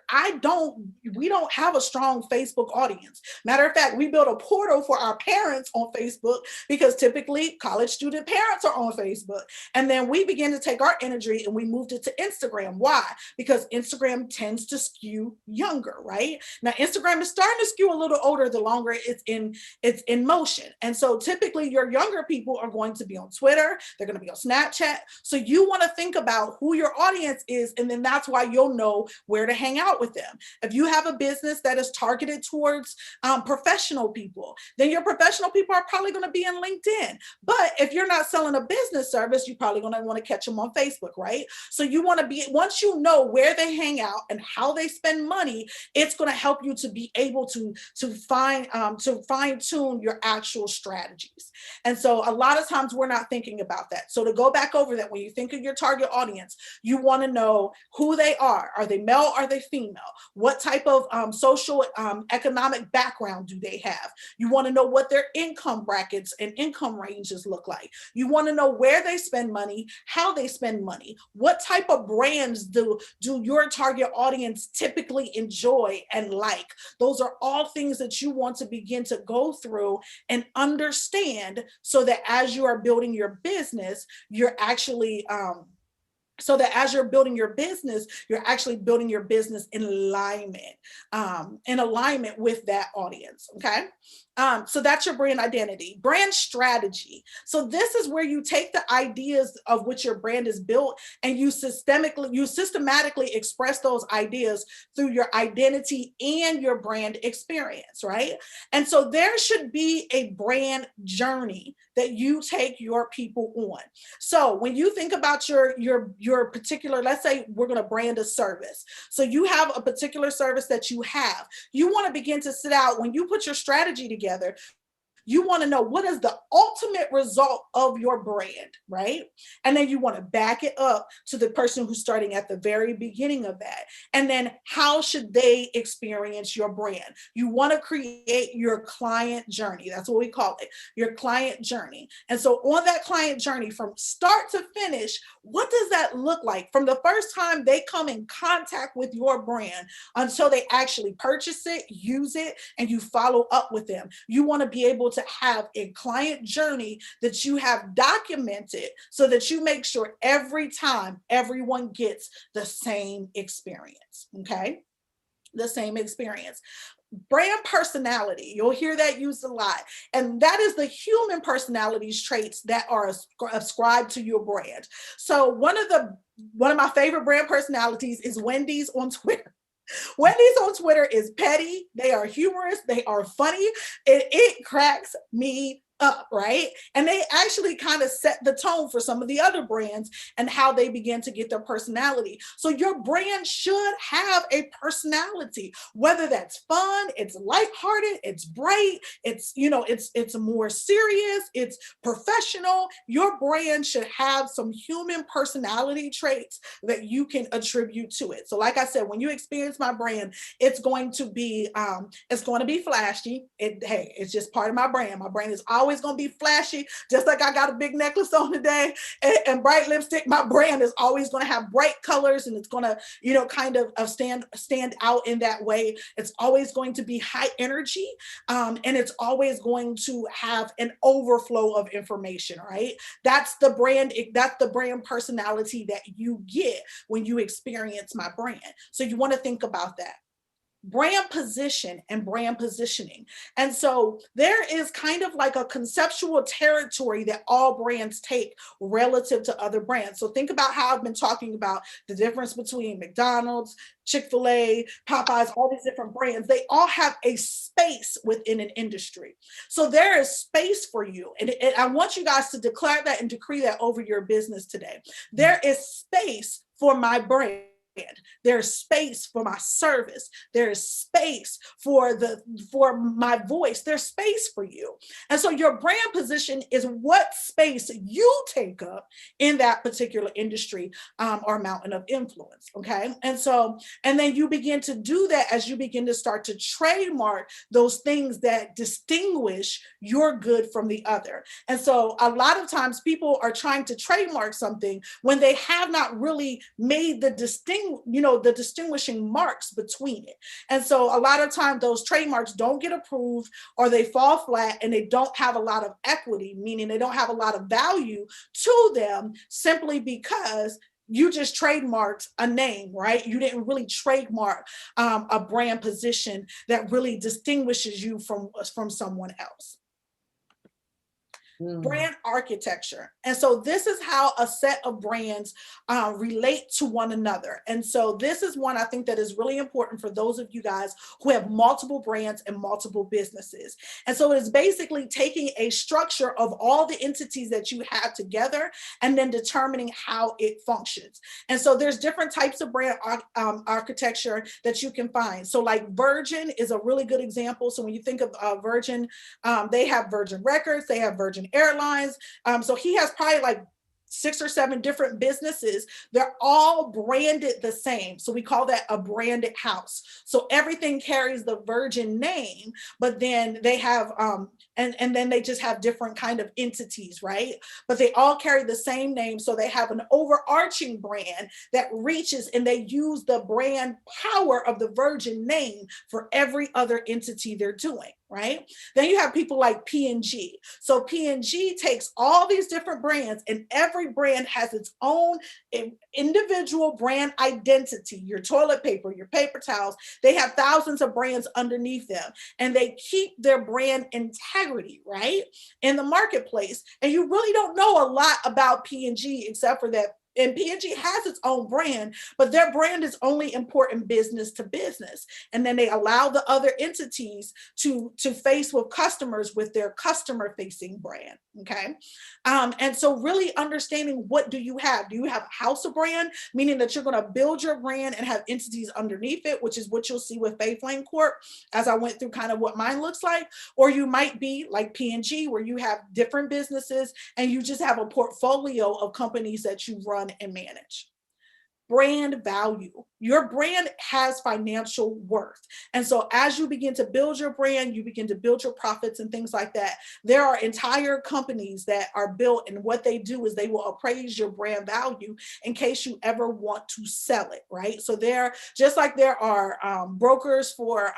we don't have a strong Facebook audience. Matter of fact, we built a portal for our parents on Facebook because typically college student parents are on Facebook. And then we began to take our energy and we moved it to Instagram. Why? Because Instagram tends to skew younger, right? Now, Instagram is starting to skew a little older the longer it's in motion. And so typically your younger people are going to be on Twitter, they're going to be on Snapchat. So you want to think about who your audience is, and then that's why you'll know where to hang out with them. If you have a business that is targeted towards professional people, then your professional people are probably going to be in LinkedIn. But if you're not selling a business service, you're probably going to want to catch them on Facebook, right? So you want to be, once you know where they hang out and how they spend money, it's going to help you to be able to fine tune your actual strategies. And so a lot of times we're not thinking about that. So to go back over that, when you think of your target audience, you want to know who they are. Are they male? Are they female? What type of social economic background do they have? You want to know what their income brackets and income ranges look like. You want to know where they spend money, how they spend money, what type of brands do your target audience typically enjoy and like. Those are all things that you want to begin to go through and understand, so that as you are building your business, you're actually you're actually building your business in alignment with that audience. Okay. So that's your brand identity. Brand strategy. So this is where you take the ideas of which your brand is built and you systematically express those ideas through your identity and your brand experience, right? And so there should be a brand journey that you take your people on. So when you think about your particular, let's say we're going to brand a service. So you have a particular service that you have. You want to begin to sit out when you put your strategy together. You want to know what is the ultimate result of your brand, right? And then you want to back it up to the person who's starting at the very beginning of that. And then how should they experience your brand? You want to create your client journey. That's what we call it, your client journey. And so on that client journey from start to finish, what does that look like from the first time they come in contact with your brand until they actually purchase it, use it, and you follow up with them? You want to be able to have a client journey that you have documented so that you make sure every time everyone gets the same experience. Okay, the same experience. Brand personality, you'll hear that used a lot, and that is the human personalities traits that are ascribed to your brand. So one of my favorite brand personalities is Wendy's on Twitter. Wendy's on Twitter is petty. They are humorous. They are funny. It cracks me up, right? And they actually kind of set the tone for some of the other brands and how they begin to get their personality. So your brand should have a personality, whether that's fun, it's lighthearted, it's bright, it's more serious, it's professional. Your brand should have some human personality traits that you can attribute to it. So like I said, when you experience my brand, it's going to be flashy. It's just part of my brand. My brand is always going to be flashy, just like I got a big necklace on today and bright lipstick. My brand is always going to have bright colors, and it's going to, kind of stand out in that way. It's always going to be high energy, and it's always going to have an overflow of information, right? That's the brand personality that you get when you experience my brand. So you want to think about that. Brand position and brand positioning. And so there is kind of like a conceptual territory that all brands take relative to other brands. So think about how I've been talking about the difference between McDonald's, Chick-fil-A, Popeyes, all these different brands. They all have a space within an industry. So there is space for you. And I want you guys to declare that and decree that over your business today. There is space for my brand. There's space for my service. There's space for my voice. There's space for you. And so your brand position is what space you take up in that particular industry or mountain of influence. Okay. And then you begin to do that as you begin to start to trademark those things that distinguish your good from the other. And so a lot of times people are trying to trademark something when they have not really made the distinguishing marks between it. And so a lot of times those trademarks don't get approved, or they fall flat, and they don't have a lot of equity, meaning they don't have a lot of value to them, simply because you just trademarked a name, right? You didn't really trademark a brand position that really distinguishes you from someone else. Brand architecture. And so this is how a set of brands relate to one another. And so this is one I think that is really important for those of you guys who have multiple brands and multiple businesses. And so it is basically taking a structure of all the entities that you have together and then determining how it functions. And so there's different types of brand architecture that you can find. So like Virgin is a really good example. So when you think of Virgin, they have Virgin Records, they have Virgin Airlines. So he has probably like 6 or 7 different businesses. They're all branded the same. So we call that a branded house. So everything carries the Virgin name, but then they have, and then they just have different kind of entities, right? But they all carry the same name. So they have an overarching brand that reaches, and they use the brand power of the Virgin name for every other entity they're doing, right? Then you have people like P&G. So P&G takes all these different brands, and every brand has its own individual brand identity. Your toilet paper, your paper towels, they have thousands of brands underneath them, and they keep their brand integrity, right, in the marketplace. And you really don't know a lot about P&G except for that And P&G has its own brand, but their brand is only important business to business. And then they allow the other entities to face with customers with their customer facing brand. Okay. And so really understanding, what do you have? Do you have a house of brand, meaning that you're going to build your brand and have entities underneath it, which is what you'll see with Faith Lane Corp, as I went through kind of what mine looks like. Or you might be like P&G, where you have different businesses and you just have a portfolio of companies that you run and manage. Brand value. Your brand has financial worth. And so as you begin to build your brand, you begin to build your profits and things like that. There are entire companies that are built, and what they do is they will appraise your brand value in case you ever want to sell it, right? So they're just like there are brokers for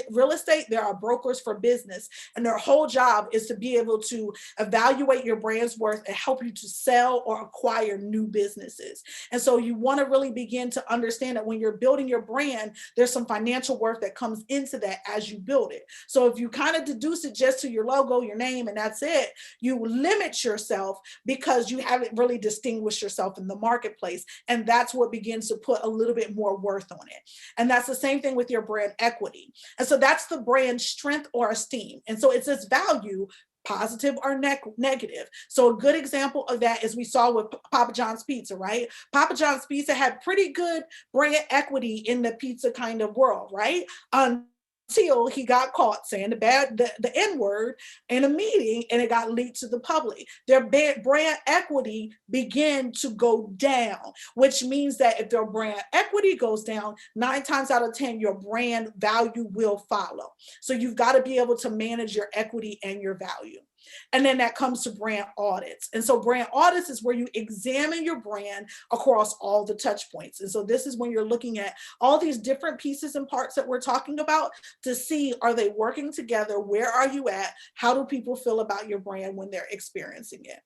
real estate, there are brokers for business, and their whole job is to be able to evaluate your brand's worth and help you to sell or acquire new businesses. And so you want to really begin to understand that when you're building your brand, there's some financial work that comes into that as you build it. So if you kind of deduce it just to your logo, your name, and that's it, you limit yourself because you haven't really distinguished yourself in the marketplace. And that's what begins to put a little bit more worth on it. And that's the same thing with your brand equity. And so that's the brand strength or esteem. And so it's this value, positive or negative. So a good example of that is we saw with Papa John's Pizza, right? Papa John's Pizza had pretty good brand equity in the pizza kind of world, right? Until he got caught saying the N-word in a meeting, and it got leaked to the public. Their brand equity began to go down, which means that if their brand equity goes down, 9 times out of 10, your brand value will follow. So you've got to be able to manage your equity and your value. And then that comes to brand audits. And so brand audits is where you examine your brand across all the touch points. And so this is when you're looking at all these different pieces and parts that we're talking about to see, are they working together? Where are you at? How do people feel about your brand when they're experiencing it?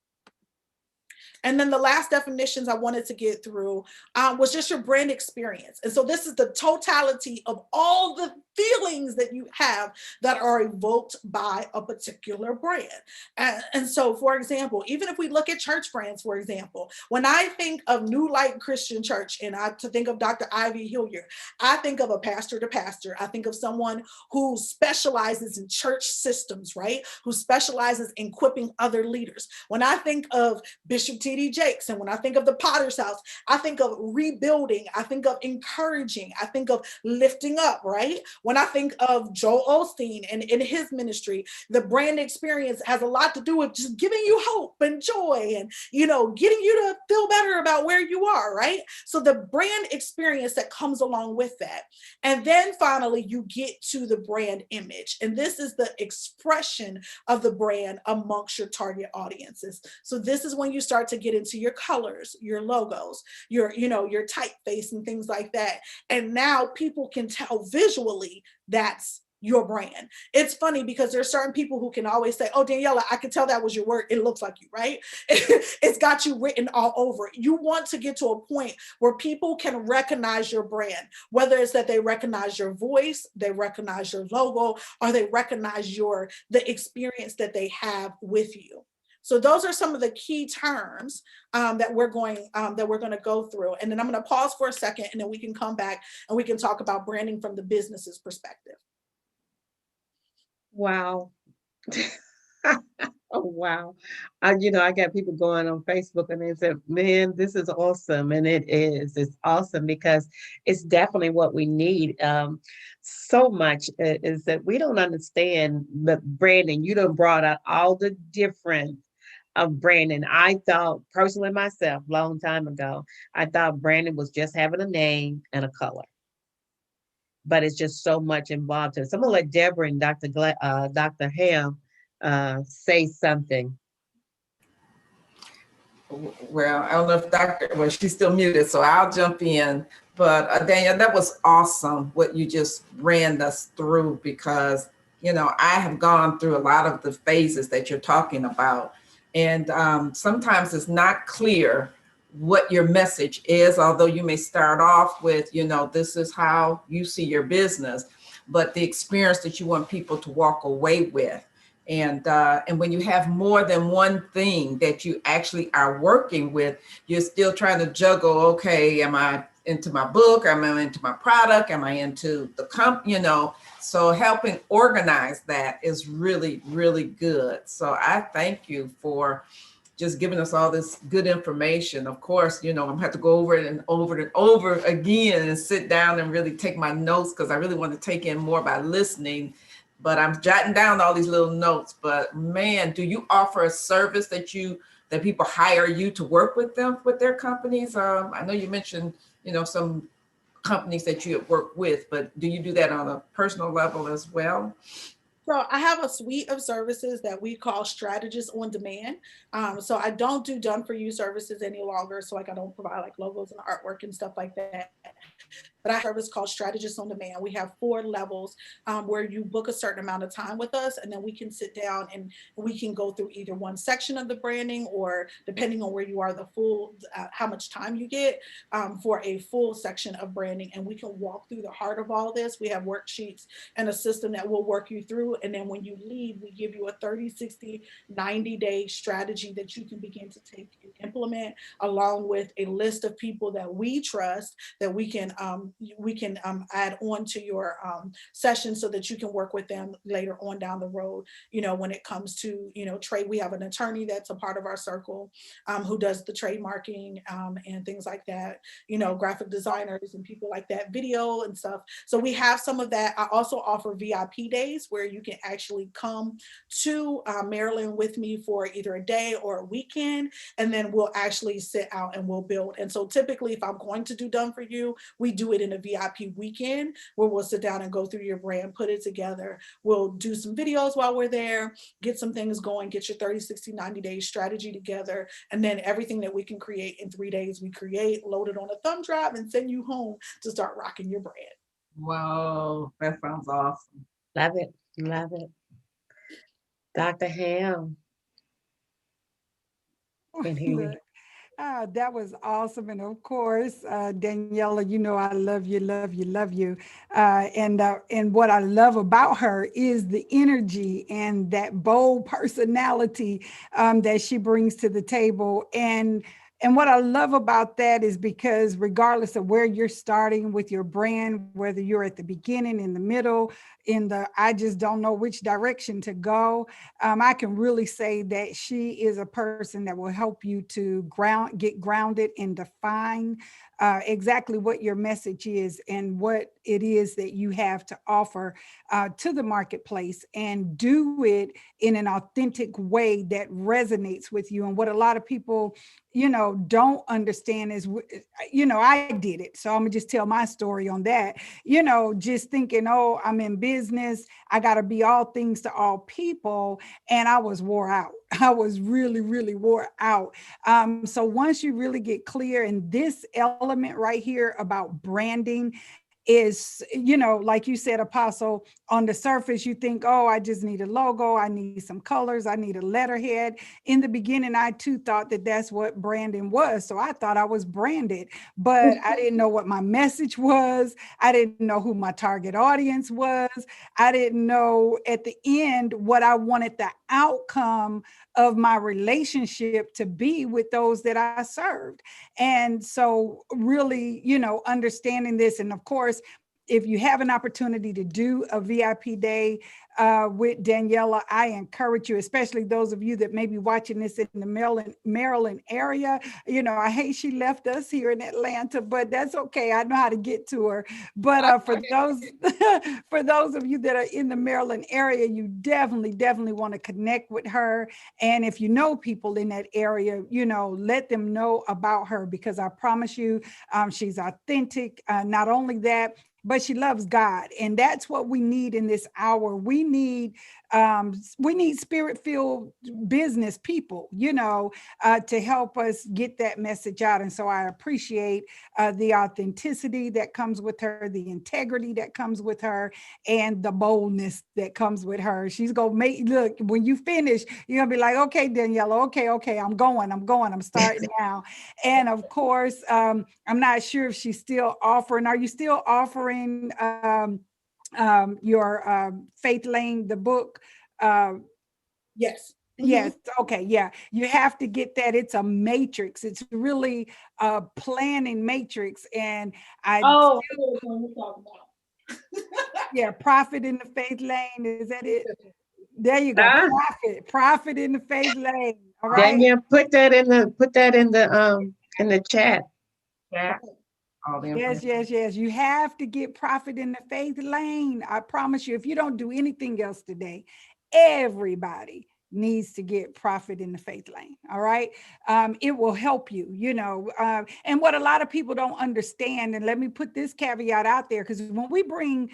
And then the last definitions I wanted to get through was just your brand experience. And so this is the totality of all the feelings that you have that are evoked by a particular brand. And so, for example, even if we look at church brands, for example, when I think of New Light Christian Church and to think of Dr. Ivy Hilliard, I think of a pastor to pastor. I think of someone who specializes in church systems, right? Who specializes in equipping other leaders. When I think of Bishop T.D. Jakes, and when I think of the Potter's House, I think of rebuilding, I think of encouraging, I think of lifting up, right? When I think of Joel Osteen and in his ministry, the brand experience has a lot to do with just giving you hope and joy and, getting you to feel better about where you are, right? So the brand experience that comes along with that. And then finally, you get to the brand image. And this is the expression of the brand amongst your target audiences. So this is when you start to get into your colors, your logos, your typeface and things like that. And now people can tell visually that's your brand. It's funny because there's certain people who can always say, oh, Daniela, I can tell that was your work. It looks like you, right? It's got you written all over it. You want to get to a point where people can recognize your brand, whether it's that they recognize your voice, they recognize your logo, or they recognize the experience that they have with you. So those are some of the key terms that we're going to go through. And then I'm going to pause for a second, and then we can come back and we can talk about branding from the business's perspective. Wow. Oh, wow. I got people going on Facebook and they said, man, this is awesome. And it is. It's awesome because it's definitely what we need. So much is that we don't understand the branding. You done brought out all the different of branding. I thought personally myself, long time ago, I thought branding was just having a name and a color. But it's just so much involved in it. So I'm gonna let Deborah and Dr. Ham say something. Well, I don't know if she's still muted, so I'll jump in. But Daniel, that was awesome what you just ran us through, because, I have gone through a lot of the phases that you're talking about. And sometimes it's not clear what your message is, although you may start off with, this is how you see your business, but the experience that you want people to walk away with. And when you have more than one thing that you actually are working with, you're still trying to juggle, okay, am I into my book? Am I into my product? Am I into the so helping organize that is really, really good. So I thank you for just giving us all this good information. Of course, I'm gonna have to go over it and over it and over again and sit down and really take my notes, because I really want to take in more by listening. But I'm jotting down all these little notes. But man, do you offer a service that people hire you to work with them with their companies? I know you mentioned some companies that you work with, but do you do that on a personal level as well? So I have a suite of services that we call strategists on demand. So I don't do done for you services any longer. So like I don't provide like logos and artwork and stuff like that. But I have a service called Strategists on Demand. We have 4 levels where you book a certain amount of time with us, and then we can sit down and we can go through either one section of the branding, or depending on where you are, the full how much time you get for a full section of branding, and we can walk through the heart of all this. We have worksheets and a system that will work you through, and then when you leave, we give you a 30, 60, 90-day strategy that you can begin to take and implement, along with a list of people that we trust that we can add on to your session, so that you can work with them later on down the road. When it comes to trade, we have an attorney that's a part of our circle who does the trademarking and things like that. Graphic designers and people like that, video and stuff. So we have some of that. I also offer VIP days where you can actually come to Maryland with me for either a day or a weekend, and then we'll actually sit out and we'll build. And so typically, if I'm going to do done for you, we do it in a VIP weekend where we'll sit down and go through your brand, put it together. We'll do some videos while we're there, get some things going, get your 30, 60, 90-day strategy together. And then everything that we can create in 3 days, we create, load it on a thumb drive, and send you home to start rocking your brand. Wow, that sounds awesome. Love it. Love it. Dr. Ham. Can hear you. Look, that was awesome. And of course, Daniela, I love you, love you, love you. And what I love about her is the energy and that bold personality that she brings to the table. And what I love about that is because regardless of where you're starting with your brand, whether you're at the beginning, in the middle, I just don't know which direction to go. I can really say that she is a person that will help you to get grounded and define exactly what your message is and what it is that you have to offer to the marketplace, and do it in an authentic way that resonates with you. And what a lot of people, don't understand is, I did it. So I'm gonna just tell my story on that, just thinking, oh, I'm in business, I got to be all things to all people. And I was wore out. I was really, really wore out. So once you really get clear, in this element right here about branding is, like you said, Apostle, on the surface, you think, oh, I just need a logo. I need some colors. I need a letterhead. In the beginning, I too thought that that's what branding was. So I thought I was branded, but I didn't know what my message was. I didn't know who my target audience was. I didn't know at the end what I wanted the outcome of my relationship to be with those that I served. And so really, understanding this, and of course, if you have an opportunity to do a VIP day with Daniela, I encourage you, especially those of you that may be watching this in the Maryland area. I hate she left us here in Atlanta, but that's okay. I know how to get to her. But for those of you that are in the Maryland area, you definitely want to connect with her. And if you know people in that area, let them know about her, because I promise you, she's authentic. Not only that, but she loves God. And that's what we need in this hour. We need spirit-filled business people, to help us get that message out. And so I appreciate the authenticity that comes with her, the integrity that comes with her, and the boldness that comes with her. She's going to look, when you finish, you're going to be like, okay, Daniela, okay, I'm going, I'm starting now. And of course, I'm not sure if she's still offering. Are you still offering your Faith Lane, the book? Yes. Yes. Okay. Yeah. You have to get that. It's a matrix. It's really a planning matrix. And Oh, I know which one we're talking yeah, profit in the faith lane. Is that it? about. There you go. Ah, Profit in the faith lane. All right. Danielle, put that in the chat. Yeah, all the Yes, information. yes, yes. You have to get profit in the faith lane. I promise you, if you don't do anything else today, everybody needs to get profit in the faith lane. All right. It will help you, and what a lot of people don't understand, and let me put this caveat out there, because when we bring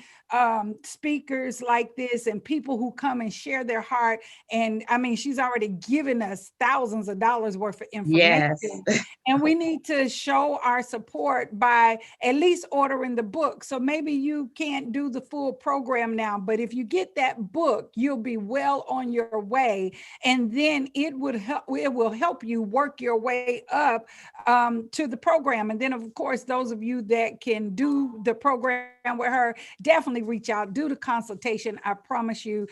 speakers like this and people who come and share their heart, and I mean, she's already given us thousands of dollars worth of Yes. information. And we need to show our support by at least ordering the book. So maybe you can't do the full program now, but if you get that book, you'll be well on your way. And then it will help you work your way up to the program. And then of course, those of you that can do the program with her, definitely reach out, do the consultation. I promise you,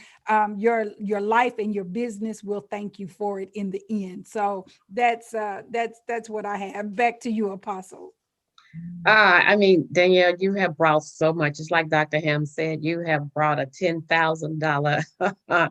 your life and your business will thank you for it in the end. So that's what I have. Back to you, Apostle. I mean, Danielle, you have brought so much. It's like Dr. Ham said, you have brought a $10,000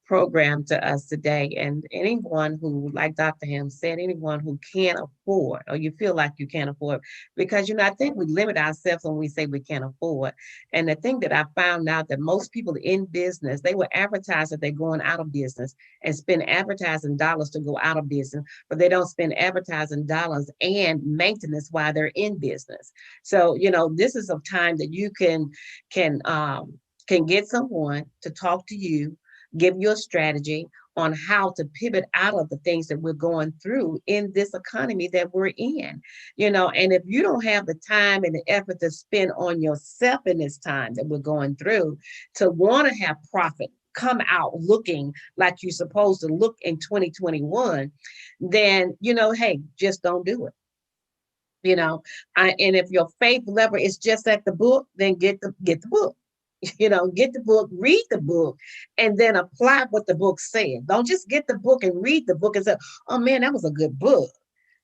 program to us today. And anyone who, like Dr. Ham said, anyone who can't afford, or you feel like you can't afford, because, I think we limit ourselves when we say we can't afford. And the thing that I found out that most people in business, they will advertise that they're going out of business and spend advertising dollars to go out of business, but they don't spend advertising dollars and maintenance while they're in business. So, this is a time that you can get someone to talk to you, give you a strategy on how to pivot out of the things that we're going through in this economy that we're in. And if you don't have the time and the effort to spend on yourself in this time that we're going through, to want to have profit come out looking like you're supposed to look in 2021, then, hey, just don't do it. And if your faith level is just at the book, then get the book. Get the book, read the book, and then apply what the book said. Don't just get the book and read the book and say, oh man, that was a good book.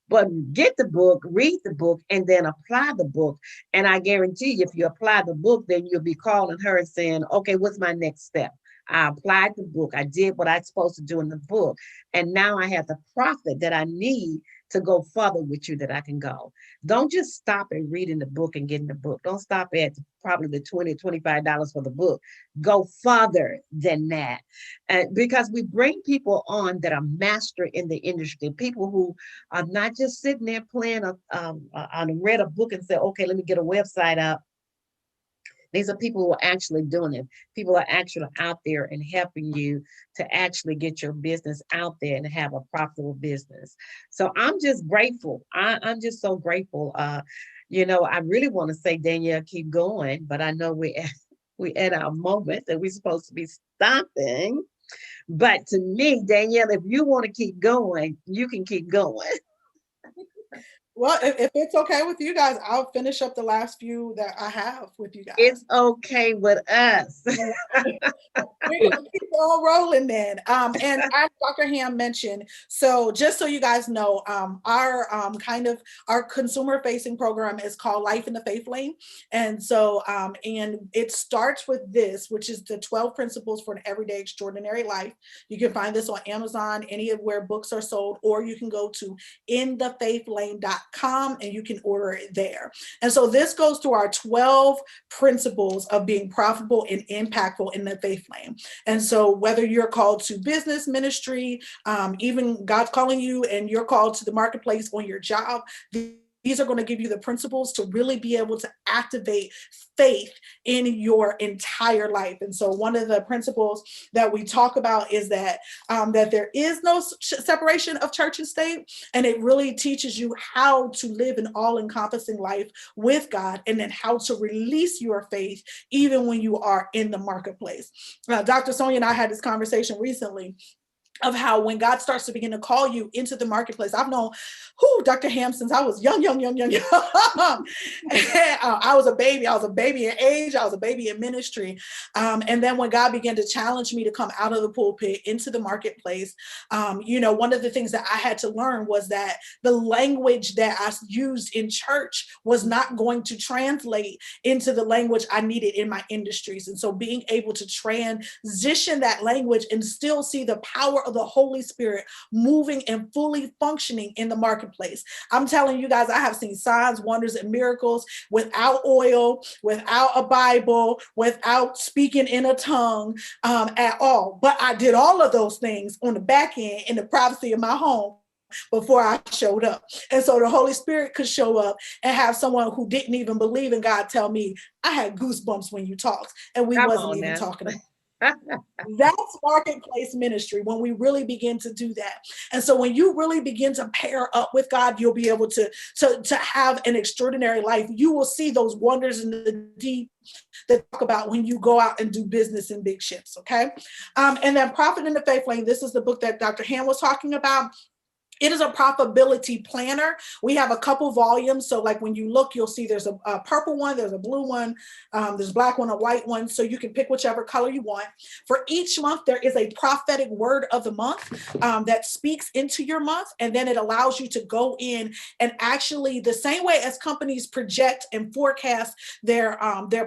But get the book, read the book, and then apply the book. And I guarantee you, if you apply the book, then you'll be calling her and saying, okay, what's my next step? I applied the book. I did what I'm supposed to do in the book. And now I have the profit that I need to go further with you that I can go. Don't just stop at reading the book and getting the book. Don't stop at probably the $20, $25 for the book. Go further than that. Because we bring people on that are master in the industry, people who are not just sitting there playing on read a book and say, okay, let me get a website up. These are people who are actually doing it. People are actually out there and helping you to actually get your business out there and have a profitable business. So I'm just grateful. I'm just so grateful. I really want to say, Danielle, keep going, but I know we at our moment that we're supposed to be stopping. But to me, Danielle, if you want to keep going, you can keep going. Well, if it's okay with you guys, I'll finish up the last few that I have with you It's guys. okay with us. We're gonna keep on rolling then. And as Dr. Ham mentioned, so just so you guys know, our our consumer facing program is called Life in the Faith Lane. And so and it starts with this, which is the 12 principles for an everyday extraordinary life. You can find this on Amazon, any of where books are sold, or you can go to inthefaithlane.com and you can order it there. And so this goes to our 12 principles of being profitable and impactful in the faith lane. And so whether you're called to business, ministry, even God's calling you and you're called to the marketplace on your job, these are going to give you the principles to really be able to activate faith in your entire life. And so one of the principles that we talk about is that that there is no separation of church and state, and it really teaches you how to live an all-encompassing life with God, and then how to release your faith even when you are in the marketplace. Dr. Sonia and I had this conversation recently. of how when God starts to begin to call you into the marketplace. I've known Dr. Ham since I was young. I was a baby. I was a baby in age. I was a baby in ministry. And then when God began to challenge me to come out of the pulpit into the marketplace, one of the things that I had to learn was that the language that I used in church was not going to translate into the language I needed in my industries. And so being able to transition that language and still see the power of the Holy Spirit moving and fully functioning in the marketplace. I'm telling you guys, I have seen signs, wonders, and miracles without oil, without a Bible, without speaking in a tongue at all. But I did all of those things on the back end in the privacy of my home before I showed up. And so the Holy Spirit could show up and have someone who didn't even believe in God tell me, I had goosebumps when you talked, and we wasn't even talking about. That's marketplace ministry, when we really begin to do that. And so when you really begin to pair up with God, you'll be able to have an extraordinary life. You will see those wonders in the deep that talk about when you go out and do business in big ships. Okay. And then Prophet in the Faith Lane. This is the book that Dr. Han was talking about. It is a profitability planner. We have a couple volumes. So like when you look, you'll see there's a purple one, there's a blue one, there's a black one, a white one. So you can pick whichever color you want. For each month, there is a prophetic word of the month that speaks into your month. And then it allows you to go in and actually, the same way as companies project and forecast their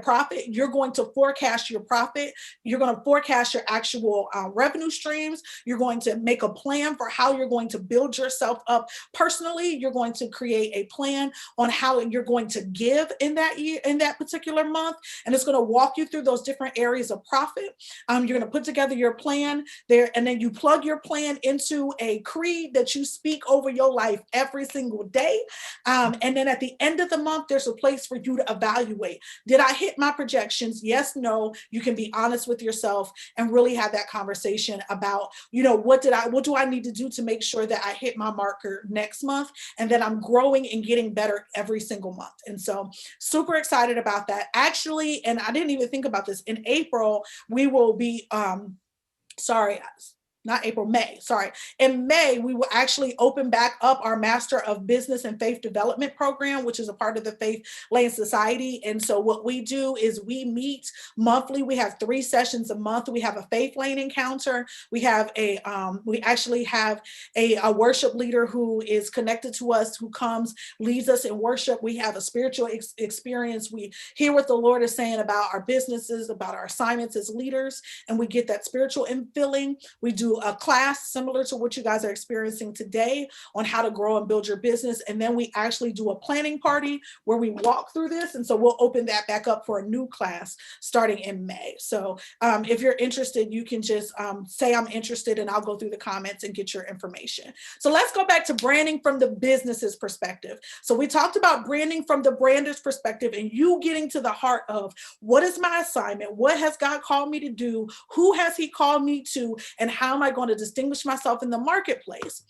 profit, you're going to forecast your profit. You're going to forecast your actual revenue streams. You're going to make a plan for how you're going to build yourself up personally. You're going to create a plan on how you're going to give in that year, in that particular month, and it's going to walk you through those different areas of profit. You're going to put together your plan there, and then you plug your plan into a creed that you speak over your life every single day. And then at the end of the month, there's a place for you to evaluate. Did I hit my projections? Yes, no. You can be honest with yourself and really have that conversation about, what do I need to do to make sure that I hit my marker next month, and then I'm growing and getting better every single month. And so super excited about that. Actually, and I didn't even think about this, in April, we will be, May. In May, we will actually open back up our Master of Business and Faith Development program, which is a part of the Faith Lane Society. And so what we do is we meet monthly. We have 3 sessions a month. We have a Faith Lane encounter. We actually have a worship leader who is connected to us, who comes, leads us in worship. We have a spiritual experience. We hear what the Lord is saying about our businesses, about our assignments as leaders, and we get that spiritual infilling. We do a class similar to what you guys are experiencing today on how to grow and build your business. And then we actually do a planning party where we walk through this. And so we'll open that back up for a new class starting in May. So if you're interested, you can just say I'm interested, and I'll go through the comments and get your information. So let's go back to branding from the business's perspective. So we talked about branding from the brander's perspective, and you getting to the heart of what is my assignment? What has God called me to do? Who has he called me to? And how am I going to distinguish myself in the marketplace?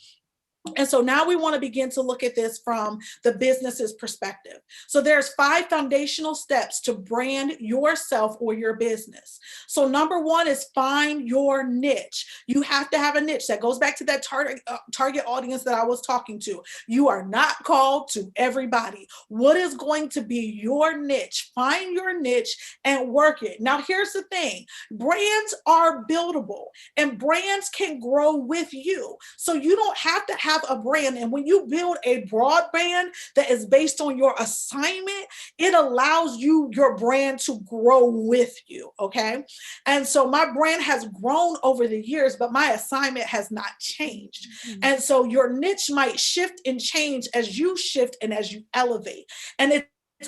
And so now we want to begin to look at this from the business's perspective. So there's 5 foundational steps to brand yourself or your business. So number 1 is find your niche. You have to have a niche. That goes back to that target audience that I was talking to. You are not called to everybody. What is going to be your niche? Find your niche and work it. Now, here's the thing. Brands are buildable, and brands can grow with you. So you don't have to have a brand. And when you build a broad brand that is based on your assignment, it allows your brand to grow with you. Okay. And so my brand has grown over the years, but my assignment has not changed. Mm-hmm. And so your niche might shift and change as you shift and as you elevate. And it's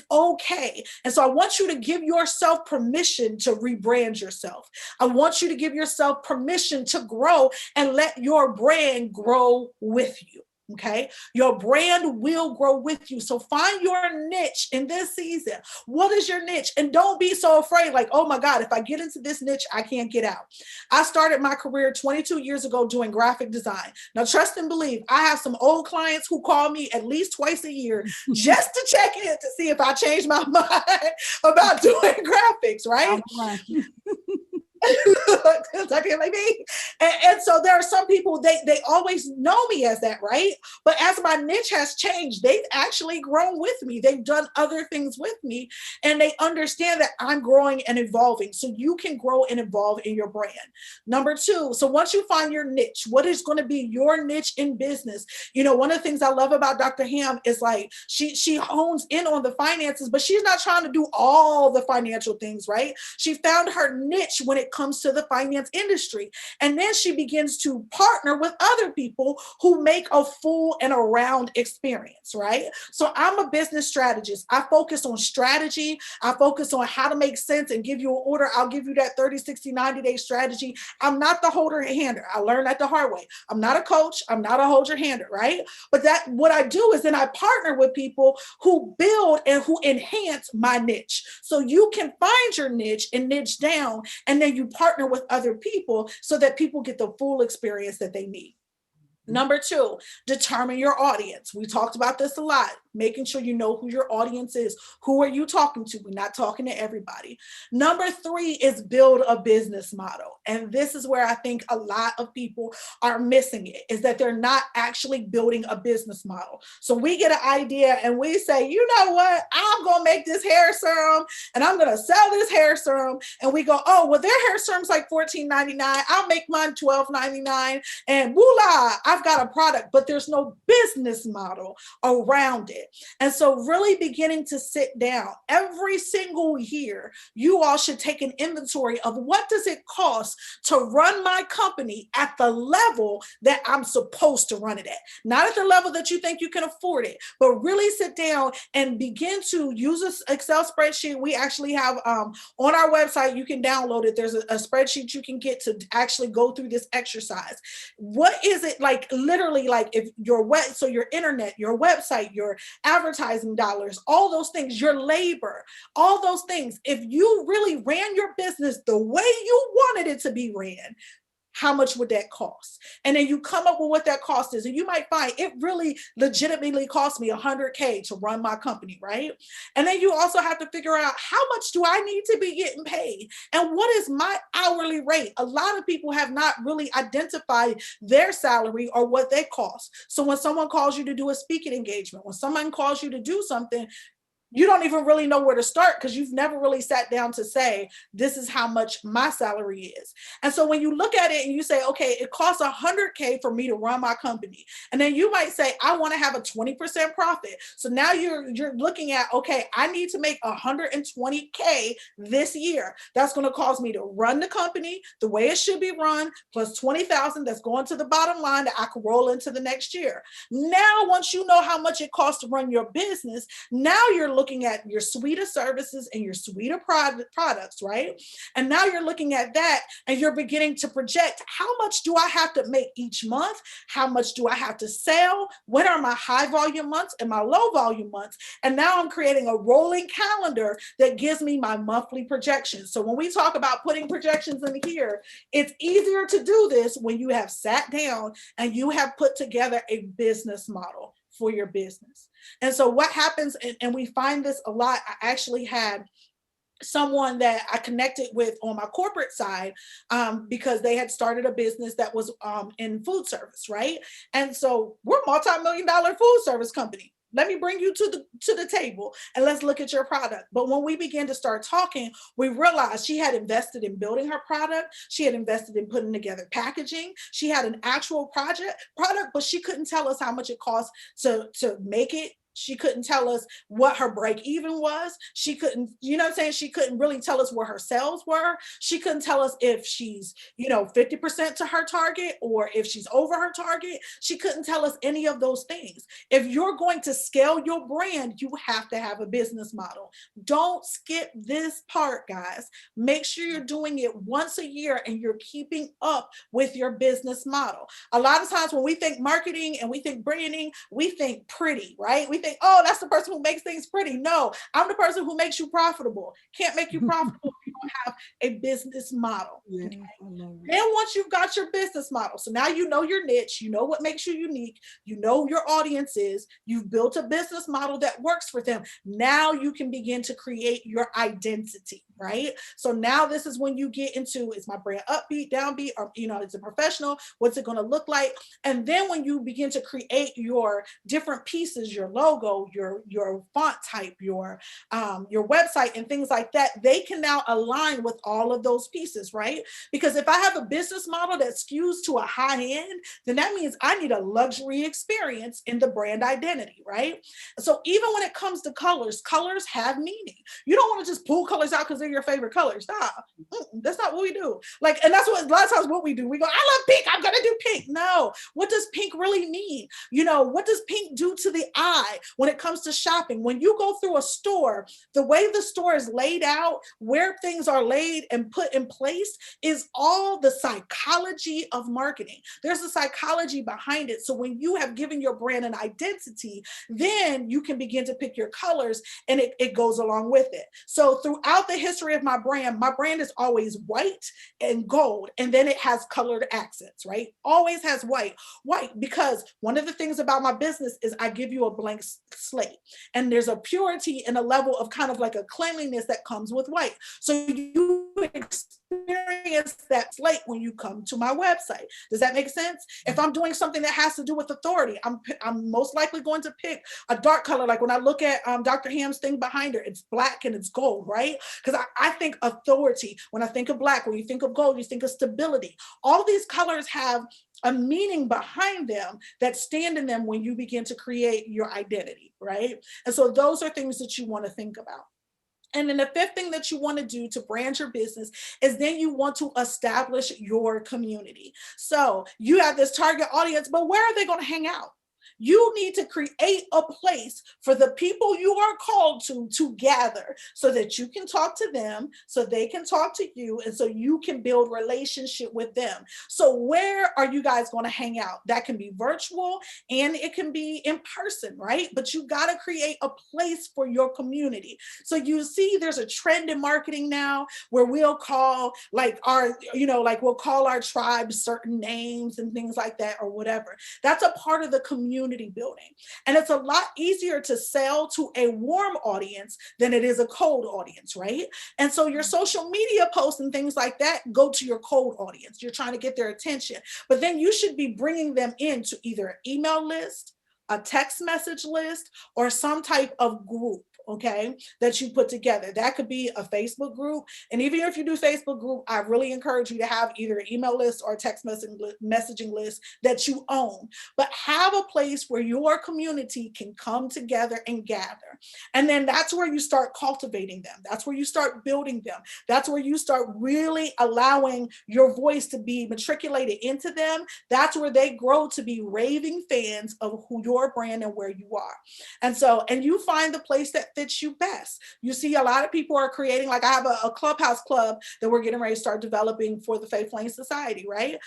okay. And so I want you to give yourself permission to rebrand yourself. I want you to give yourself permission to grow and let your brand grow with you. Okay. Your brand will grow with you. So find your niche in this season. What is your niche? And don't be so afraid, like, oh my God, if I get into this niche, I can't get out. I started my career 22 years ago doing graphic design. Now, trust and believe, I have some old clients who call me at least twice a year just to check in to see if I changed my mind about doing graphics, right? Dr. Like me. And so there are some people, they always know me as that, right? But as my niche has changed, they've actually grown with me. They've done other things with me, and they understand that I'm growing and evolving. So you can grow and evolve in your brand. Number two, so once you find your niche, what is going to be your niche in business? You know, one of the things I love about Dr. Ham is like she hones in on the finances, but she's not trying to do all the financial things, right? She found her niche when it comes to the finance industry. And then she begins to partner with other people who make a full and a round experience, right? So I'm a business strategist. I focus on strategy. I focus on how to make sense and give you an order. I'll give you that 30, 60, 90-day strategy. I'm not the holder-hander. I learned that the hard way. I'm not a coach. I'm not a hold-your-hander, right? But that what I do is then I partner with people who build and who enhance my niche. So you can find your niche and niche down, and then you partner with other people so that people get the full experience that they need. Number two, determine your audience. We talked about this a lot, making sure you know who your audience is. Who are you talking to? We're not talking to everybody. Number three is build a business model. And this is where I think a lot of people are missing it, is that they're not actually building a business model. So we get an idea and we say, you know what? I'm going to make this hair serum and I'm going to sell this hair serum. And we go, oh, well, their hair serum's like $14.99. I'll make mine $12.99. And voila, I've got a product, but there's no business model around it. And so really beginning to sit down every single year, you all should take an inventory of what does it cost to run my company at the level that I'm supposed to run it at. Not at the level that you think you can afford it, but really sit down and begin to use an Excel spreadsheet. We actually have on our website, you can download it. There's a spreadsheet you can get to actually go through this exercise. What is it like? Literally, like if so your internet, your website, your advertising dollars, all those things, your labor, all those things, if you really ran your business the way you wanted it to be ran, how much would that cost? And then you come up with what that cost is. And you might find it really legitimately cost me $100K to run my company, right? And then you also have to figure out how much do I need to be getting paid? And what is my hourly rate? A lot of people have not really identified their salary or what they cost. So when someone calls you to do a speaking engagement, when someone calls you to do something, you don't even really know where to start because you've never really sat down to say, this is how much my salary is. And so when you look at it and you say, okay, it costs $100K for me to run my company. And then you might say, I want to have a 20% profit. So now you're looking at, okay, I need to make $120K this year. That's going to cause me to run the company the way it should be run, plus 20,000 that's going to the bottom line that I can roll into the next year. Now, once you know how much it costs to run your business, now you're looking at your suite of services and your suite of products, right? And now you're looking at that and you're beginning to project, how much do I have to make each month? How much do I have to sell? When are my high volume months and my low volume months? And now I'm creating a rolling calendar that gives me my monthly projections. So when we talk about putting projections in here, it's easier to do this when you have sat down and you have put together a business model for your business. And so what happens, and we find this a lot, I actually had someone that I connected with on my corporate side because they had started a business that was in food service, right? And so we're a multi-million-dollar food service company. Let me bring you to the table and let's look at your product. But when we began to start talking, we realized she had invested in building her product. She had invested in putting together packaging. She had an actual product, but she couldn't tell us how much it cost to make it. She couldn't tell us what her break even was. She couldn't, you know what I'm saying? She couldn't really tell us where her sales were. She couldn't tell us if she's, 50% to her target or if she's over her target. She couldn't tell us any of those things. If you're going to scale your brand, you have to have a business model. Don't skip this part, guys. Make sure you're doing it once a year and you're keeping up with your business model. A lot of times when we think marketing and we think branding, we think pretty, right? We think, oh, that's the person who makes things pretty. No, I'm the person who makes you profitable. Can't make you profitable if you to have a business model. Yes, I love it. Then once you've got your business model, so now you know your niche, you know what makes you unique, you know your audience is, you've built a business model that works for them. Now you can begin to create your identity, right? So now this is when you get into, is my brand upbeat, downbeat, or is it professional? What's it going to look like? And then when you begin to create your different pieces, your logo, your font type, your website and things like that, they can now align with all of those pieces, right? Because if I have a business model that skews to a high end, then that means I need a luxury experience in the brand identity, right? So even when it comes to colors, colors have meaning. You don't want to just pull colors out because they're your favorite colors. Nah, that's not what we do. And that's what a lot of times what we do. We go, I love pink, I'm gonna do pink. No, what does pink really mean? What does pink do to the eye when it comes to shopping? When you go through a store, the way the store is laid out, where things are laid and put in place is all the psychology of marketing. There's a psychology behind it. So when you have given your brand an identity, then you can begin to pick your colors and it goes along with it. So throughout the history of my brand is always white and gold, and then it has colored accents, right? Always has white, because one of the things about my business is I give you a blank slate, and there's a purity and a level of kind of like a cleanliness that comes with white. So you experience that slate when you come to my website. Does that make sense? If I'm doing something that has to do with authority, I'm most likely going to pick a dark color. Like when I look at Dr. Ham's thing behind her, it's black and it's gold, right? Because I think authority. When I think of black, when you think of gold, you think of stability. All of these colors have a meaning behind them that stand in them when you begin to create your identity, right? And so those are things that you want to think about. And then the fifth thing that you want to do to brand your business is then you want to establish your community. So you have this target audience, but where are they going to hang out? You need to create a place for the people you are called to gather so that you can talk to them, so they can talk to you, and so you can build relationship with them. So where are you guys going to hang out? That can be virtual and it can be in person, right? But you got to create a place for your community. So you see there's a trend in marketing now where we'll call we'll call our tribe certain names and things like that or whatever. That's a part of the community building. And it's a lot easier to sell to a warm audience than it is a cold audience, right? And so your social media posts and things like that go to your cold audience. You're trying to get their attention, but then you should be bringing them into either an email list, a text message list, or some type of group, okay, that you put together. That could be a Facebook group. And even if you do Facebook group, I really encourage you to have either an email list or a text messaging list that you own. But have a place where your community can come together and gather. And then that's where you start cultivating them. That's where you start building them. That's where you start really allowing your voice to be matriculated into them. That's where they grow to be raving fans of who your brand and where you are. And you find the place that fits you best. You see a lot of people are creating, like I have a Clubhouse club that we're getting ready to start developing for the Faith Lane Society, right?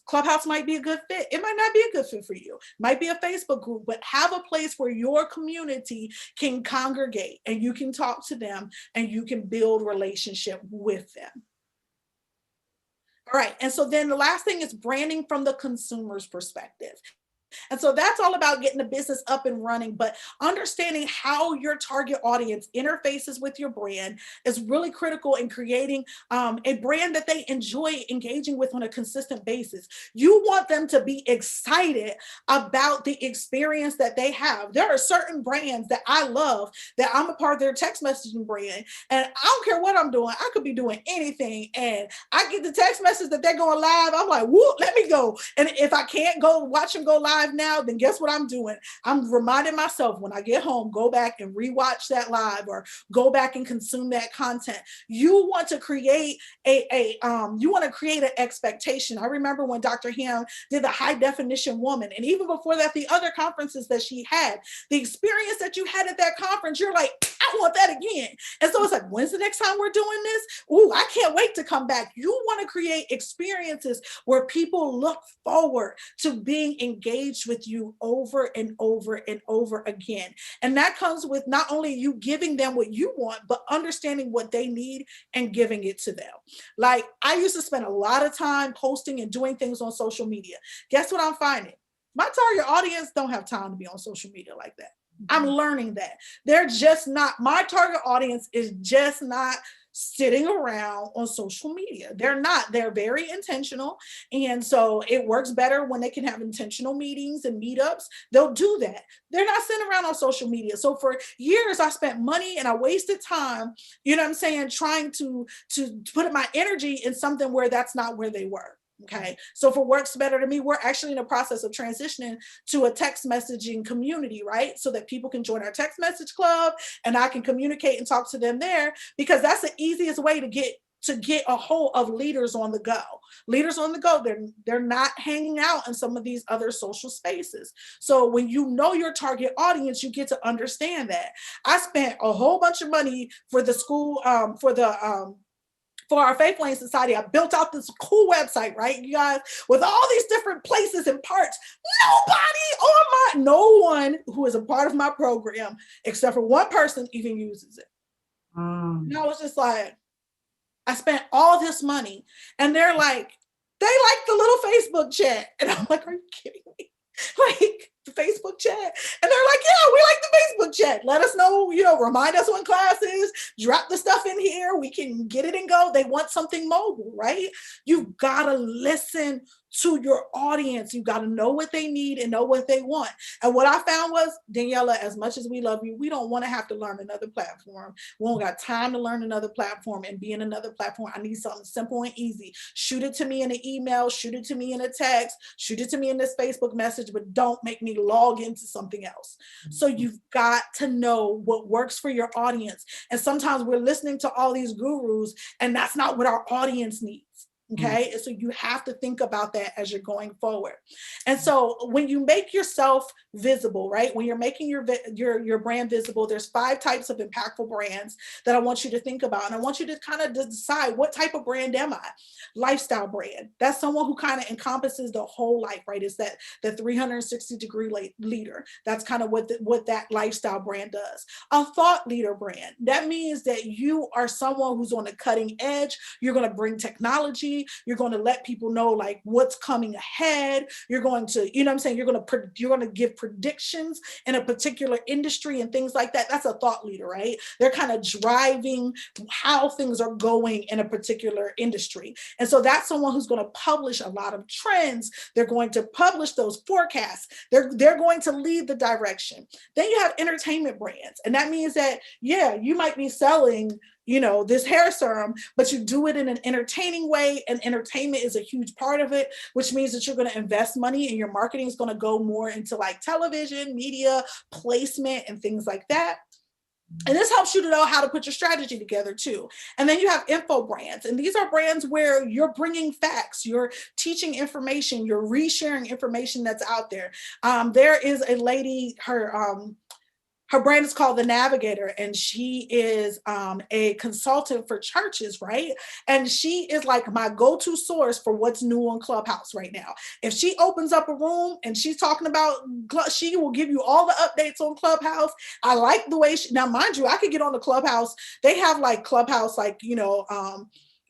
Clubhouse might be a good fit. It might not be a good fit for you. It might be a Facebook group, but have a place where your community can congregate and you can talk to them and you can build relationship with them. All right. And so then the last thing is branding from the consumer's perspective. And so that's all about getting the business up and running, but understanding how your target audience interfaces with your brand is really critical in creating a brand that they enjoy engaging with on a consistent basis. You want them to be excited about the experience that they have. There are certain brands that I love that I'm a part of their text messaging brand, and I don't care what I'm doing. I could be doing anything, and I get the text message that they're going live. I'm like, whoop, let me go. And if I can't go watch them go live now, then guess what I'm doing? I'm reminding myself when I get home, go back and rewatch that live or go back and consume that content. You want to create an expectation. I remember when Dr. Ham did the high definition woman, and even before that, the other conferences that she had, the experience that you had at that conference, you're like, I want that again. And so it's like, when's the next time we're doing this? Ooh, I can't wait to come back. You want to create experiences where people look forward to being engaged engaged with you over and over and over again. And that comes with not only you giving them what you want, but understanding what they need and giving it to them. Like, I used to spend a lot of time posting and doing things on social media. Guess what I'm finding? My target audience don't have time to be on social media like that. I'm learning that. They're just not, my target audience is just not sitting around on social media. They're not. They're very intentional. And so it works better when they can have intentional meetings and meetups. They'll do that. They're not sitting around on social media. So for years, I spent money and I wasted time, you know what I'm saying, trying to put my energy in something where that's not where they were. Okay. So for Works Better to Me, we're actually in the process of transitioning to a text messaging community, right? So that people can join our text message club and I can communicate and talk to them there, because that's the easiest way to get a hold of leaders on the go. Leaders on the go, they're not hanging out in some of these other social spaces. So when you know your target audience, you get to understand that. I spent a whole bunch of money for the school, for our Faith Lane Society. I built out this cool website, right, you guys, with all these different places and parts. No one who is a part of my program, except for one person, even uses it. And I was just like, I spent all this money, and they're like, they like the little Facebook chat. And I'm like, are you kidding me? Like, the Facebook chat? And they're like, yeah, we like the Facebook chat. Let us know, remind us when class is, drop the stuff in here. We can get it and go. They want something mobile, right? You've got to listen to your audience. You got to know what they need and know what they want. And what I found was, Daniela, as much as we love you, we don't want to have to learn another platform. We don't got time to learn another platform and be in another platform. I need something simple and easy. Shoot it to me in an email, shoot it to me in a text, shoot it to me in this Facebook message, but don't make me log into something else. So you've got to know what works for your audience. And sometimes we're listening to all these gurus, and that's not what our audience needs. Okay. So you have to think about that as you're going forward. And so when you make yourself visible, right, when you're making your brand visible, there's 5 types of impactful brands that I want you to think about. And I want you to kind of decide, what type of brand am I? Lifestyle brand. That's someone who kind of encompasses the whole life, right? It's that the 360-degree leader. That's kind of what that lifestyle brand does. A thought leader brand. That means that you are someone who's on the cutting edge. You're going to bring technology. You're going to let people know like what's coming ahead. You're going to, you're going to give predictions in a particular industry and things like that. That's a thought leader, right? They're kind of driving how things are going in a particular industry. And so that's someone who's going to publish a lot of trends. They're going to publish those forecasts. They're going to lead the direction. Then you have entertainment brands. And that means that, yeah, you might be selling this hair serum, but you do it in an entertaining way, and entertainment is a huge part of it, which means that you're going to invest money and your marketing is going to go more into like television, media, placement, and things like that. And this helps you to know how to put your strategy together too. And then you have info brands. And these are brands where you're bringing facts, you're teaching information, you're resharing information that's out there. There is a lady, her brand is called The Navigator, and she is a consultant for churches, right? And she is like my go-to source for what's new on Clubhouse right now. If she opens up a room and she's talking about, she will give you all the updates on Clubhouse. I like the way now, mind you, I could get on the Clubhouse. They have like Clubhouse, like,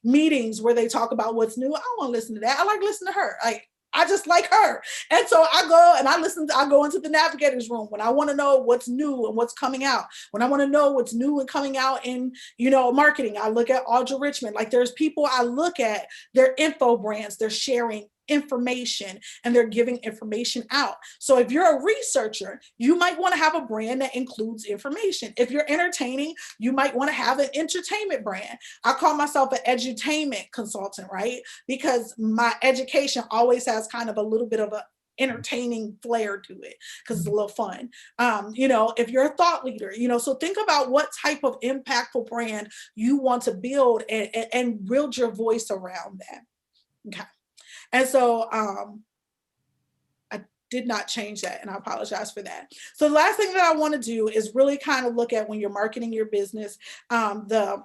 meetings where they talk about what's new. I don't want to listen to that. I like listening to her. I just like her. And so I go and I go into the Navigator's room when I want to know what's new and what's coming out. When I want to know what's new and coming out in, marketing, I look at Audra Richmond. Like, there's people I look at, their info brands, they're sharing information and they're giving information out. So if you're a researcher, you might want to have a brand that includes information. If you're entertaining, you might want to have an entertainment brand. I call myself an edutainment consultant, right? Because my education always has kind of a little bit of a entertaining flair to it because it's a little fun. If you're a thought leader, so think about what type of impactful brand you want to build and build your voice around that. Okay. And so I did not change that, and I apologize for that. So the last thing that I want to do is really kind of look at, when you're marketing your business, the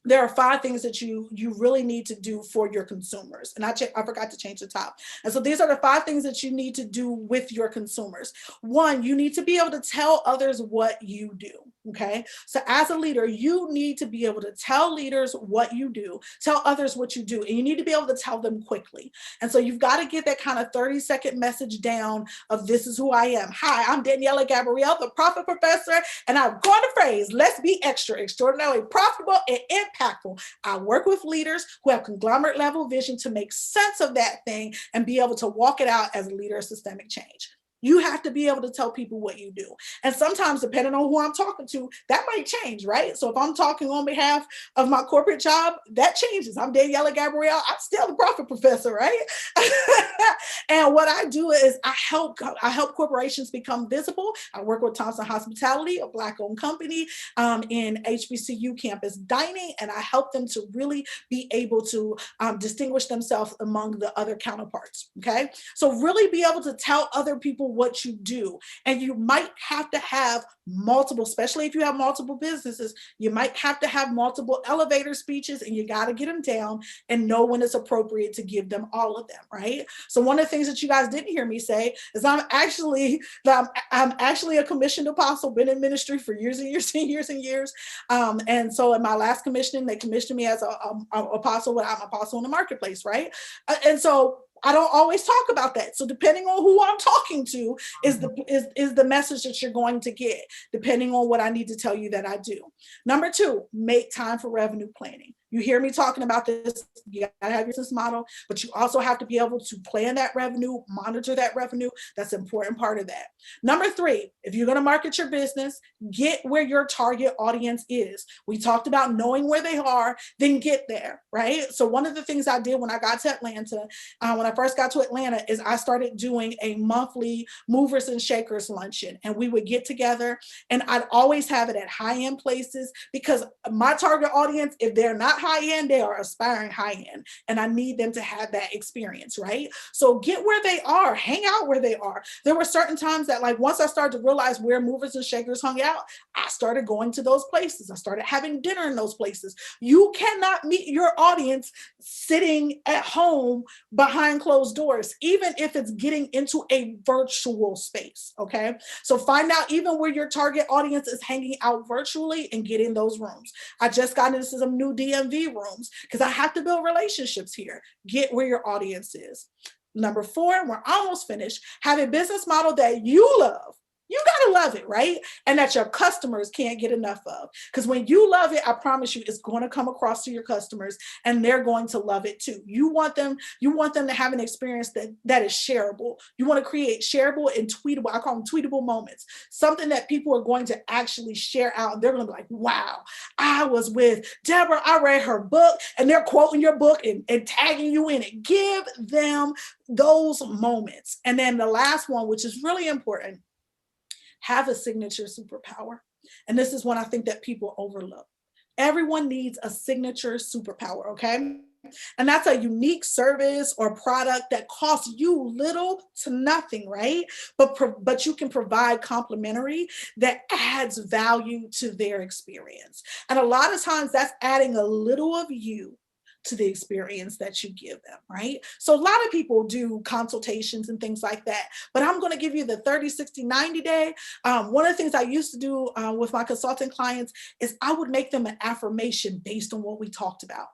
there are 5 things that you really need to do for your consumers. And I forgot to change the top. And so these are the 5 things that you need to do with your consumers. 1, you need to be able to tell others what you do. Okay. So as a leader, you need to be able to tell leaders what you do, tell others what you do, and you need to be able to tell them quickly. And so you've got to get that kind of 30-second message down of, this is who I am. Hi, I'm Daniela Gabrielle, the Prophet Professor, and I've coined a phrase, let's be extra, extraordinarily profitable and impactful. I work with leaders who have conglomerate level vision to make sense of that thing and be able to walk it out as a leader of systemic change. You have to be able to tell people what you do. And sometimes, depending on who I'm talking to, that might change, right? So if I'm talking on behalf of my corporate job, that changes. I'm Daniela Gabrielle. I'm still the Prophet Professor, right? And what I do is I help corporations become visible. I work with Thompson Hospitality, a Black-owned company, in HBCU campus dining, and I help them to really be able to distinguish themselves among the other counterparts, okay? So really be able to tell other people what you do. And you might have to have multiple, especially if you have multiple businesses, you might have to have multiple elevator speeches, and you got to get them down and know when it's appropriate to give them all of them, right? So one of the things that you guys didn't hear me say is I'm actually a commissioned apostle, been in ministry for years and years and years and years. And so in my last commissioning, they commissioned me as an apostle, but I'm an apostle in the marketplace, right? And so I don't always talk about that. So depending on who I'm talking to is the message that you're going to get, depending on what I need to tell you that I do. Number 2, make time for revenue planning. You hear me talking about this, you gotta have your business model, but you also have to be able to plan that revenue, monitor that revenue. That's an important part of that. Number 3, if you're gonna market your business, get where your target audience is. We talked about knowing where they are, then get there, right? So one of the things I did when I got to Atlanta, when I first got to Atlanta, is I started doing a monthly movers and shakers luncheon, and we would get together, and I'd always have it at high-end places, because my target audience, if they're not high end, they are aspiring high end, and I need them to have that experience, right? So get where they are, hang out where they are. There were certain times that, like, once I started to realize where movers and shakers hung out, I started going to those places. I started having dinner in those places. You cannot meet your audience sitting at home behind closed doors, even if it's getting into a virtual space, okay? So find out even where your target audience is hanging out virtually and get in those rooms. I just got into some new DMV rooms because I have to build relationships here. Get where your audience is. Number 4, and we're almost finished, have a business model that you love. You gotta love it, right? And that your customers can't get enough of. Because when you love it, I promise you, it's going to come across to your customers, and they're going to love it too. You want them to have an experience that is shareable. You want to create shareable and tweetable, I call them tweetable moments, something that people are going to actually share out. And they're going to be like, wow, I was with Deborah, I read her book, and they're quoting your book and tagging you in it. Give them those moments. And then the last one, which is really important, have a signature superpower. And this is one I think that people overlook. Everyone needs a signature superpower, okay? And that's a unique service or product that costs you little to nothing, right? But you can provide complimentary that adds value to their experience. And a lot of times that's adding a little of you to the experience that you give them, right? So a lot of people do consultations and things like that, but I'm going to give you the 30, 60, 90 day. One of the things I used to do with my consultant clients is I would make them an affirmation based on what we talked about.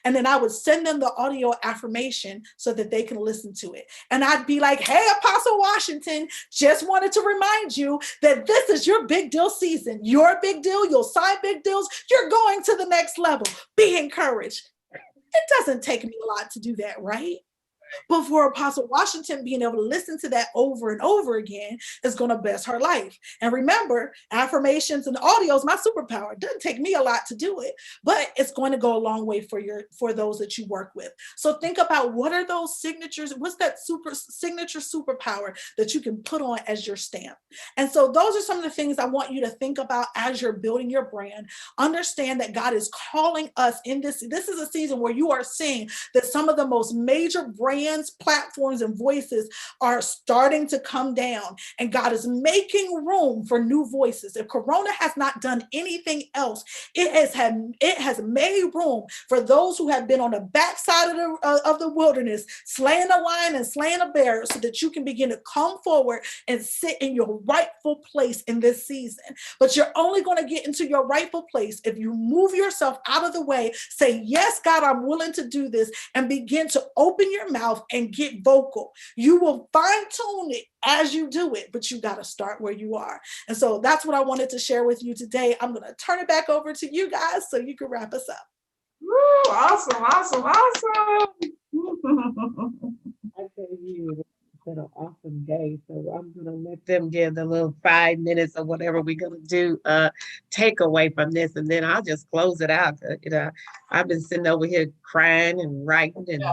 And then I would send them the audio affirmation so that they can listen to it. And I'd be like, hey, Apostle Washington, just wanted to remind you that this is your big deal season. Your big deal, you'll sign big deals. You're going to the next level. Be encouraged. It doesn't take me a lot to do that, right? But for Apostle Washington, being able to listen to that over and over again is going to bless her life. And remember, affirmations and audio is my superpower. It doesn't take me a lot to do it, but it's going to go a long way for those that you work with. So think about, what are those signatures? What's that signature superpower that you can put on as your stamp? And so those are some of the things I want you to think about as you're building your brand. Understand that God is calling us in this. This is a season where you are seeing that some of the most major brand brands, platforms, and voices are starting to come down, and God is making room for new voices. If Corona has not done anything else, it has made room for those who have been on the backside of the wilderness, slaying a lion and slaying a bear, so that you can begin to come forward and sit in your rightful place in this season. But you're only going to get into your rightful place if you move yourself out of the way, say, yes, God, I'm willing to do this, and begin to open your mouth and get vocal. You will fine tune it as you do it, but you got to start where you are. And so that's what I wanted to share with you today. I'm going to turn it back over to you guys so you can wrap us up. Woo, awesome, awesome, awesome. I tell you, it's been an awesome day. So I'm gonna let them give the little 5 minutes or whatever we're gonna do, take away from this, and then I'll just close it out. I've been sitting over here crying and writing and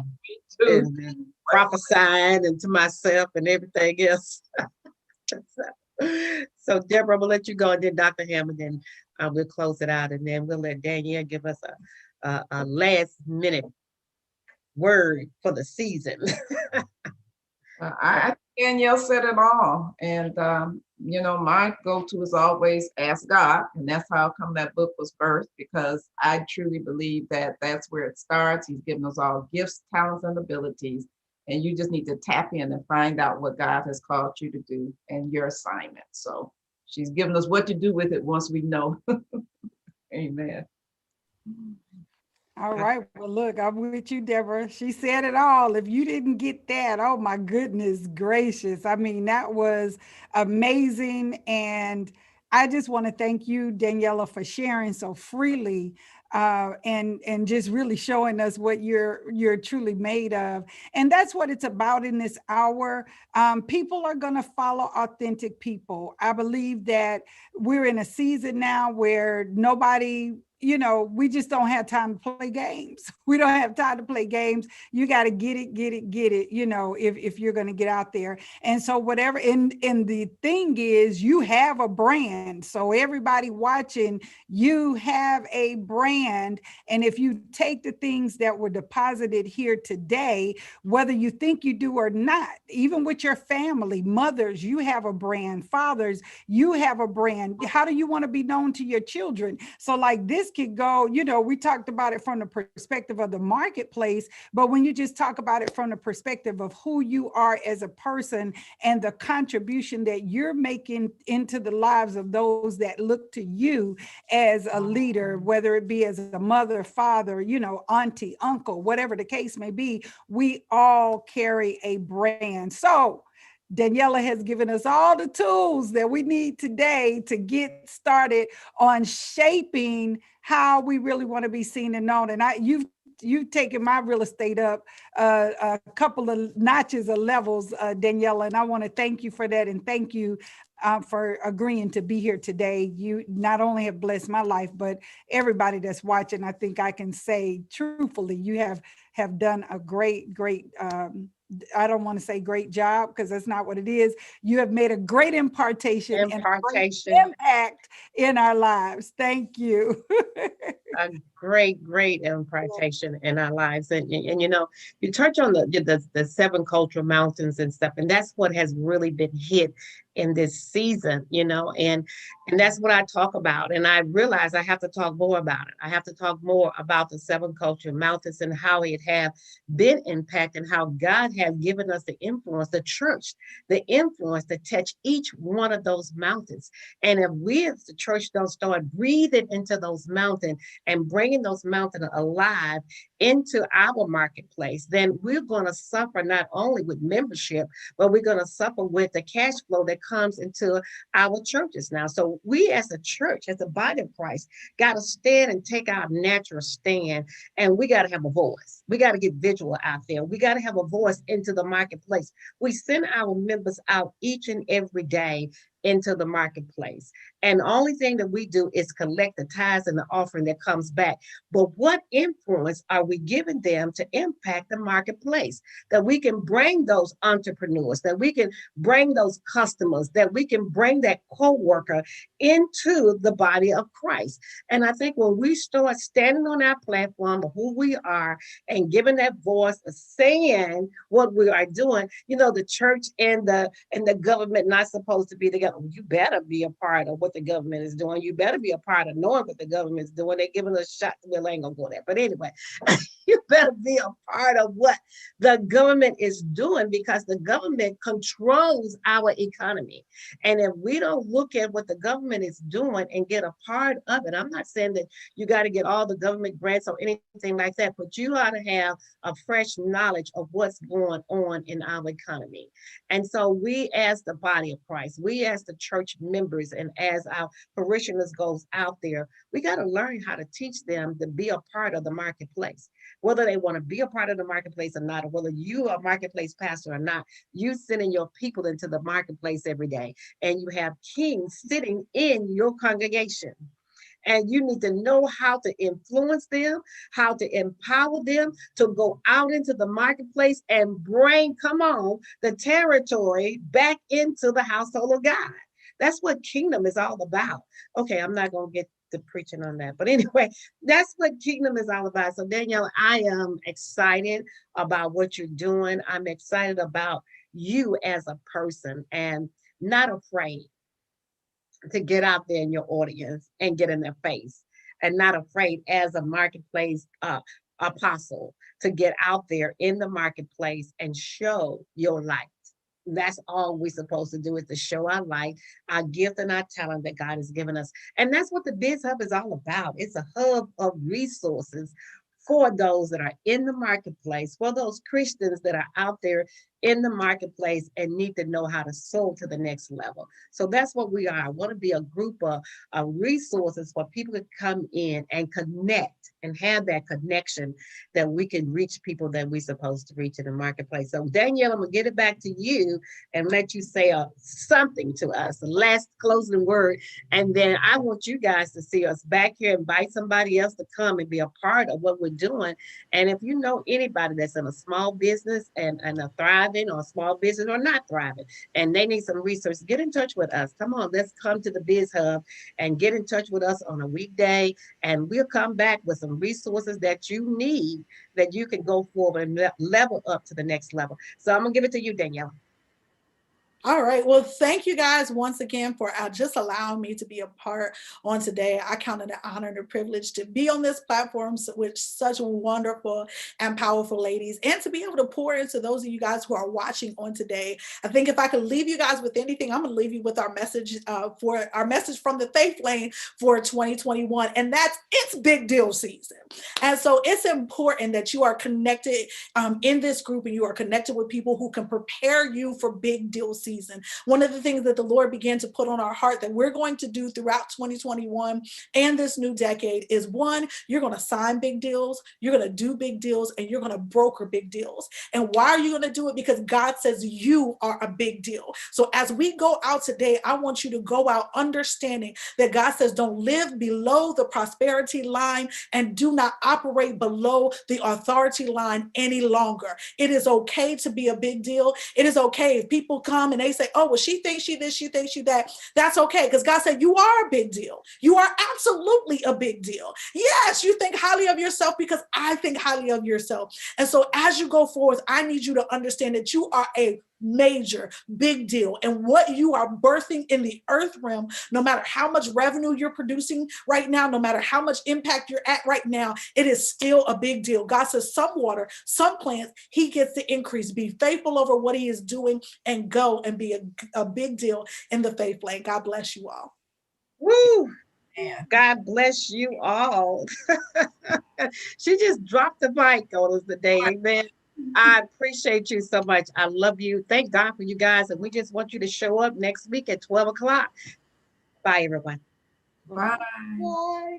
prophesying and to myself and everything else. So Deborah, I'm gonna let you go, and then Dr. Ham, and then we'll close it out, and then we'll let Danielle give us a last minute word for the season. I Danielle said it all, and my go-to is always ask God, and that's how come that book was birthed, because I truly believe that that's where it starts. He's given us all gifts, talents, and abilities, and you just need to tap in and find out what God has called you to do and your assignment. So she's given us what to do with it once we know. Amen. All right. Well, look, I'm with you, Deborah. She said it all. If you didn't get that, oh my goodness gracious. I mean, that was amazing. And I just want to thank you, Daniela, for sharing so freely, and just really showing us what you're truly made of. And that's what it's about in this hour. People are going to follow authentic people. I believe that we're in a season now where nobody, we just don't have time to play games. We don't have time to play games. You got to get it, if you're going to get out there. And so whatever, and the thing is, you have a brand. So everybody watching, you have a brand. And if you take the things that were deposited here today, whether you think you do or not, even with your family, mothers, you have a brand, fathers, you have a brand. How do you want to be known to your children? So like this could go, we talked about it from the perspective of the marketplace, but when you just talk about it from the perspective of who you are as a person and the contribution that you're making into the lives of those that look to you as a leader, whether it be as a mother, father, auntie, uncle, whatever the case may be, we all carry a brand. So Daniela has given us all the tools that we need today to get started on shaping how we really want to be seen and known. And you've taken my real estate up a couple of notches of levels, Daniela, and I want to thank you for that, and thank you for agreeing to be here today. You not only have blessed my life, but everybody that's watching. I think I can say truthfully, you have done a great I don't want to say great job, because that's not what it is. You have made a great impartation. And a great impact in our lives. Thank you. A great impartation in our lives. And you touch on the seven cultural mountains and stuff, and that's what has really been hit in this season, and that's what I talk about. And I realize I have to talk more about it. I have to talk more about the seven cultural mountains and how it have been impacted, and how God has given us the influence, the church, the influence to touch each one of those mountains. And if we as the church don't start breathing into those mountains and bringing those mountains alive into our marketplace, then we're going to suffer not only with membership, but we're going to suffer with the cash flow that comes into our churches now. So we as a church, as a body of Christ, got to stand and take our natural stand, and we got to have a voice. We got to get visual out there. We got to have a voice into the marketplace. We send our members out each and every day into the marketplace. And the only thing that we do is collect the tithes and the offering that comes back. But what influence are we giving them to impact the marketplace? That we can bring those entrepreneurs, that we can bring those customers, that we can bring that co-worker into the body of Christ. And I think when we start standing on our platform of who we are and giving that voice of saying what we are doing, you know, the church and the government not supposed to be together. You better be a part of what the government is doing. You better be a part of knowing what the government is doing. They're giving us shots. Well, I ain't gonna go there. But anyway, you better be a part of what the government is doing, because the government controls our economy. And if we don't look at what the government is doing and get a part of it, I'm not saying that you got to get all the government grants or anything like that, but you ought to have a fresh knowledge of what's going on in our economy. And so we, as the body of Christ, we as the church members, and as our parishioners goes out there, we got to learn how to teach them to be a part of the marketplace. Whether they want to be a part of the marketplace or not, or whether you are a marketplace pastor or not, you sending your people into the marketplace every day, and you have kings sitting in your congregation. And you need to know how to influence them, how to empower them to go out into the marketplace and bring, come on, the territory back into the household of God. That's what kingdom is all about. Okay, I'm not going to get to preaching on that. But anyway, that's what kingdom is all about. So Danielle, I am excited about what you're doing. I'm excited about you as a person, and not afraid to get out there in your audience and get in their face, and not afraid as a marketplace apostle to get out there in the marketplace and show your light. That's all we're supposed to do, is to show our light, our gift and our talent that God has given us. And that's what the Biz Hub is all about. It's a hub of resources for those that are in the marketplace, for those Christians that are out there in the marketplace and need to know how to sow to the next level. So that's what we are. I want to be a group of resources for people to come in and connect and have that connection, that we can reach people that we're supposed to reach in the marketplace. So Danielle, I'm gonna get it back to you and let you say something to us, the last closing word. And then I want you guys to see us back here, invite somebody else to come and be a part of what we're doing. And if you know anybody that's in a small business and a thriving, or a small business or not thriving, and they need some resources, get in touch with us. Come on, let's come to the Biz Hub and get in touch with us on a weekday, and we'll come back with some resources that you need, that you can go forward and level up to the next level. So I'm gonna give it to you, Danielle. All right. Well, thank you guys once again for just allowing me to be a part on today. I count it an honor and a privilege to be on this platform with such wonderful and powerful ladies, and to be able to pour into those of you guys who are watching on today. I think if I could leave you guys with anything, I'm going to leave you with our message from the Faith Lane for 2021. And that's, it's big deal season. And so it's important that you are connected in this group, and you are connected with people who can prepare you for big deal season. One of the things that the Lord began to put on our heart that we're going to do throughout 2021 and this new decade is, one, you're going to sign big deals, you're going to do big deals, and you're going to broker big deals. And why are you going to do it? Because God says you are a big deal. So as we go out today, I want you to go out understanding that God says don't live below the prosperity line and do not operate below the authority line any longer. It is okay to be a big deal. It is okay if people come and they say, oh, well, she thinks she this, she thinks she that. That's okay, because God said you are a big deal. You are absolutely a big deal. Yes, you think highly of yourself because I think highly of yourself. And so as you go forth, I need you to understand that you are a major, big deal. And what you are birthing in the earth realm, no matter how much revenue you're producing right now, no matter how much impact you're at right now, it is still a big deal. God says some water, some plants, he gets the increase. Be faithful over what he is doing and go and be a big deal in the faith lane. God bless you all. Woo! God bless you all. She just dropped the mic on us today. Amen. I appreciate you so much. I love you. Thank God for you guys. And we just want you to show up next week at 12 o'clock. Bye, everyone. Bye. Bye.